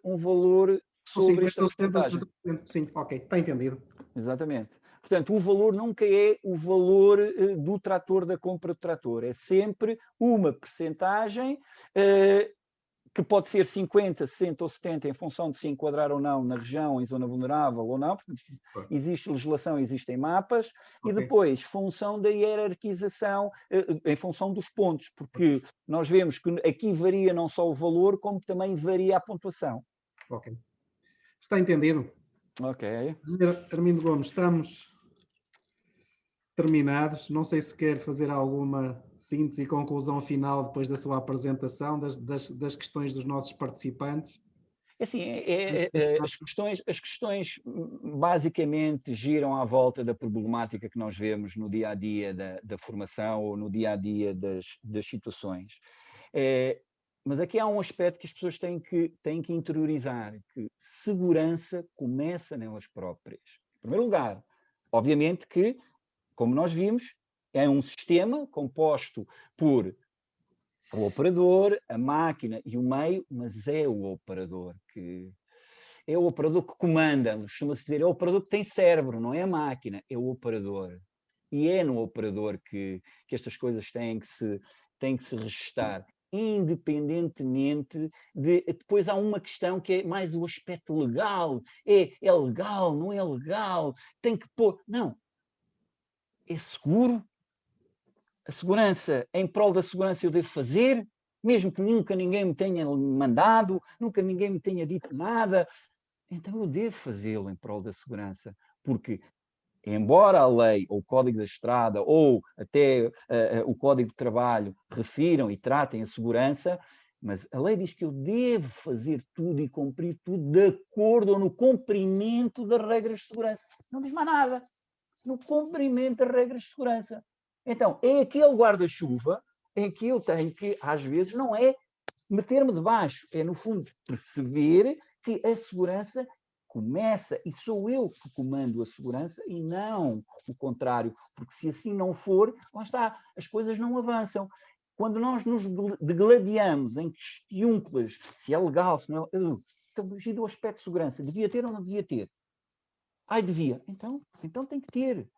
sobre esta porcentagem. Sim, ok, está entendido. Exatamente. Portanto, o valor nunca é o valor do trator, da compra do trator. É sempre uma percentagem que pode ser 50, 60 ou 70 em função de se enquadrar ou não na região, em zona vulnerável ou não. Portanto, existe legislação, existem mapas. E depois, função da hierarquização, em função dos pontos. Porque nós vemos que aqui varia não só o valor, como também varia a pontuação. Ok. Está entendido. Ok. Armindo Gomes, estamos terminados. Não sei se quer fazer alguma síntese e conclusão final depois da sua apresentação das questões dos nossos participantes. Assim, as questões basicamente giram à volta da problemática que nós vemos no dia-a-dia da formação ou no dia-a-dia das situações. Mas aqui há um aspecto que as pessoas têm que interiorizar, que segurança começa nelas próprias. Em primeiro lugar, obviamente que, como nós vimos, é um sistema composto por O operador, a máquina e o meio, mas é o operador que comanda, costuma-se dizer, é o operador que tem cérebro, não é a máquina, é o operador. E é no operador que estas coisas têm que se registar, independentemente de... Depois há uma questão que é mais o aspecto legal. É legal, não é legal, tem que pôr... Não. É seguro? A segurança, em prol da segurança eu devo fazer, mesmo que nunca ninguém me tenha mandado, nunca ninguém me tenha dito nada, então eu devo fazê-lo em prol da segurança, porque embora a lei, ou o Código da Estrada, ou até o Código de Trabalho refiram e tratem a segurança, mas a lei diz que eu devo fazer tudo e cumprir tudo de acordo ou no cumprimento das regras de segurança. Não diz mais nada. No cumprimento das regras de segurança. Então, é aquele guarda-chuva em que eu tenho que, às vezes, não é meter-me debaixo, é, no fundo, perceber que a segurança começa, e sou eu que comando a segurança e não o contrário, porque se assim não for, lá está, as coisas não avançam. Quando nós nos degladiamos em questiúnculas, se é legal, se não é... Então, do aspecto de segurança, devia ter ou não devia ter? Ai, devia. Então tem que ter.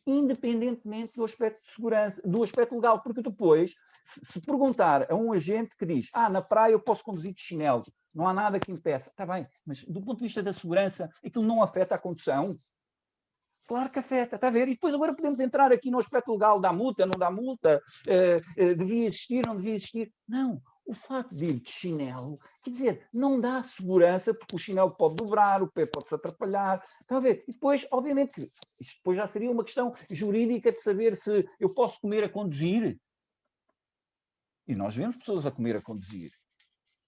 Independentemente do aspecto de segurança, do aspecto legal, porque depois, se perguntar a um agente que diz, na praia eu posso conduzir de chinelo, não há nada que impeça, está bem, mas do ponto de vista da segurança, aquilo não afeta a condução? Claro que afeta, está a ver? E depois agora podemos entrar aqui no aspecto legal, dá multa, não dá multa, devia existir, não devia existir. Não, o facto de ir de chinelo, quer dizer, não dá segurança, porque o chinelo pode dobrar, o pé pode-se atrapalhar, está a ver? E depois, obviamente, isto depois já seria uma questão jurídica de saber se eu posso comer a conduzir. E nós vemos pessoas a comer a conduzir.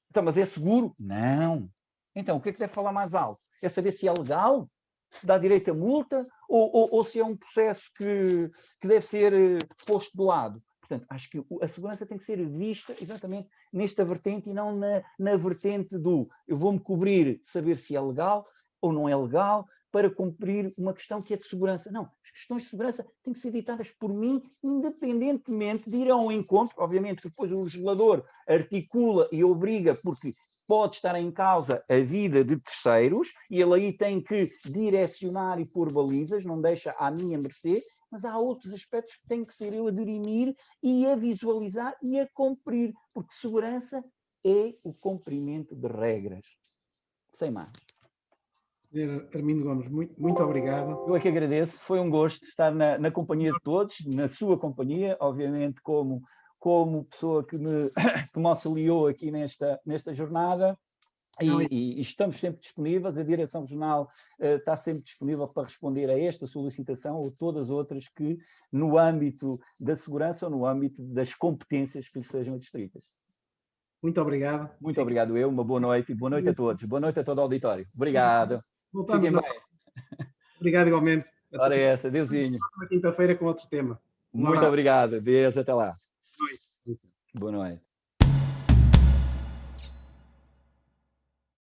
Então, mas é seguro? Não. Então, o que é que deve falar mais alto? É saber se é legal? Se dá direito a multa? Ou se é um processo que deve ser posto de lado? Portanto, acho que a segurança tem que ser vista exatamente nesta vertente e não na vertente do eu vou-me cobrir de saber se é legal ou não é legal para cumprir uma questão que é de segurança. Não, as questões de segurança têm que ser ditadas por mim, independentemente de ir ao encontro. Obviamente que depois o legislador articula e obriga, porque pode estar em causa a vida de terceiros, e ele aí tem que direcionar e pôr balizas, não deixa à minha mercê, mas há outros aspectos que tem que ser eu a dirimir e a visualizar e a cumprir, porque segurança é o cumprimento de regras. Sem mais. Armindo Gomes, muito obrigado. Eu é que agradeço, foi um gosto estar na companhia de todos, na sua companhia, obviamente como pessoa que me auxiliou aqui nesta jornada. E estamos sempre disponíveis, a Direção Regional está sempre disponível para responder a esta solicitação ou todas as outras que, no âmbito da segurança ou no âmbito das competências que lhe sejam adstritas. Muito obrigado. Muito obrigado eu, uma boa noite e boa noite a todos. Boa noite a todo o auditório. Obrigado. Voltamos Fiquem bem. Obrigado igualmente. Ora é essa, deusinho. Na quinta-feira com outro tema. Muito obrigado. Beijo, até lá. Boa noite. Boa noite.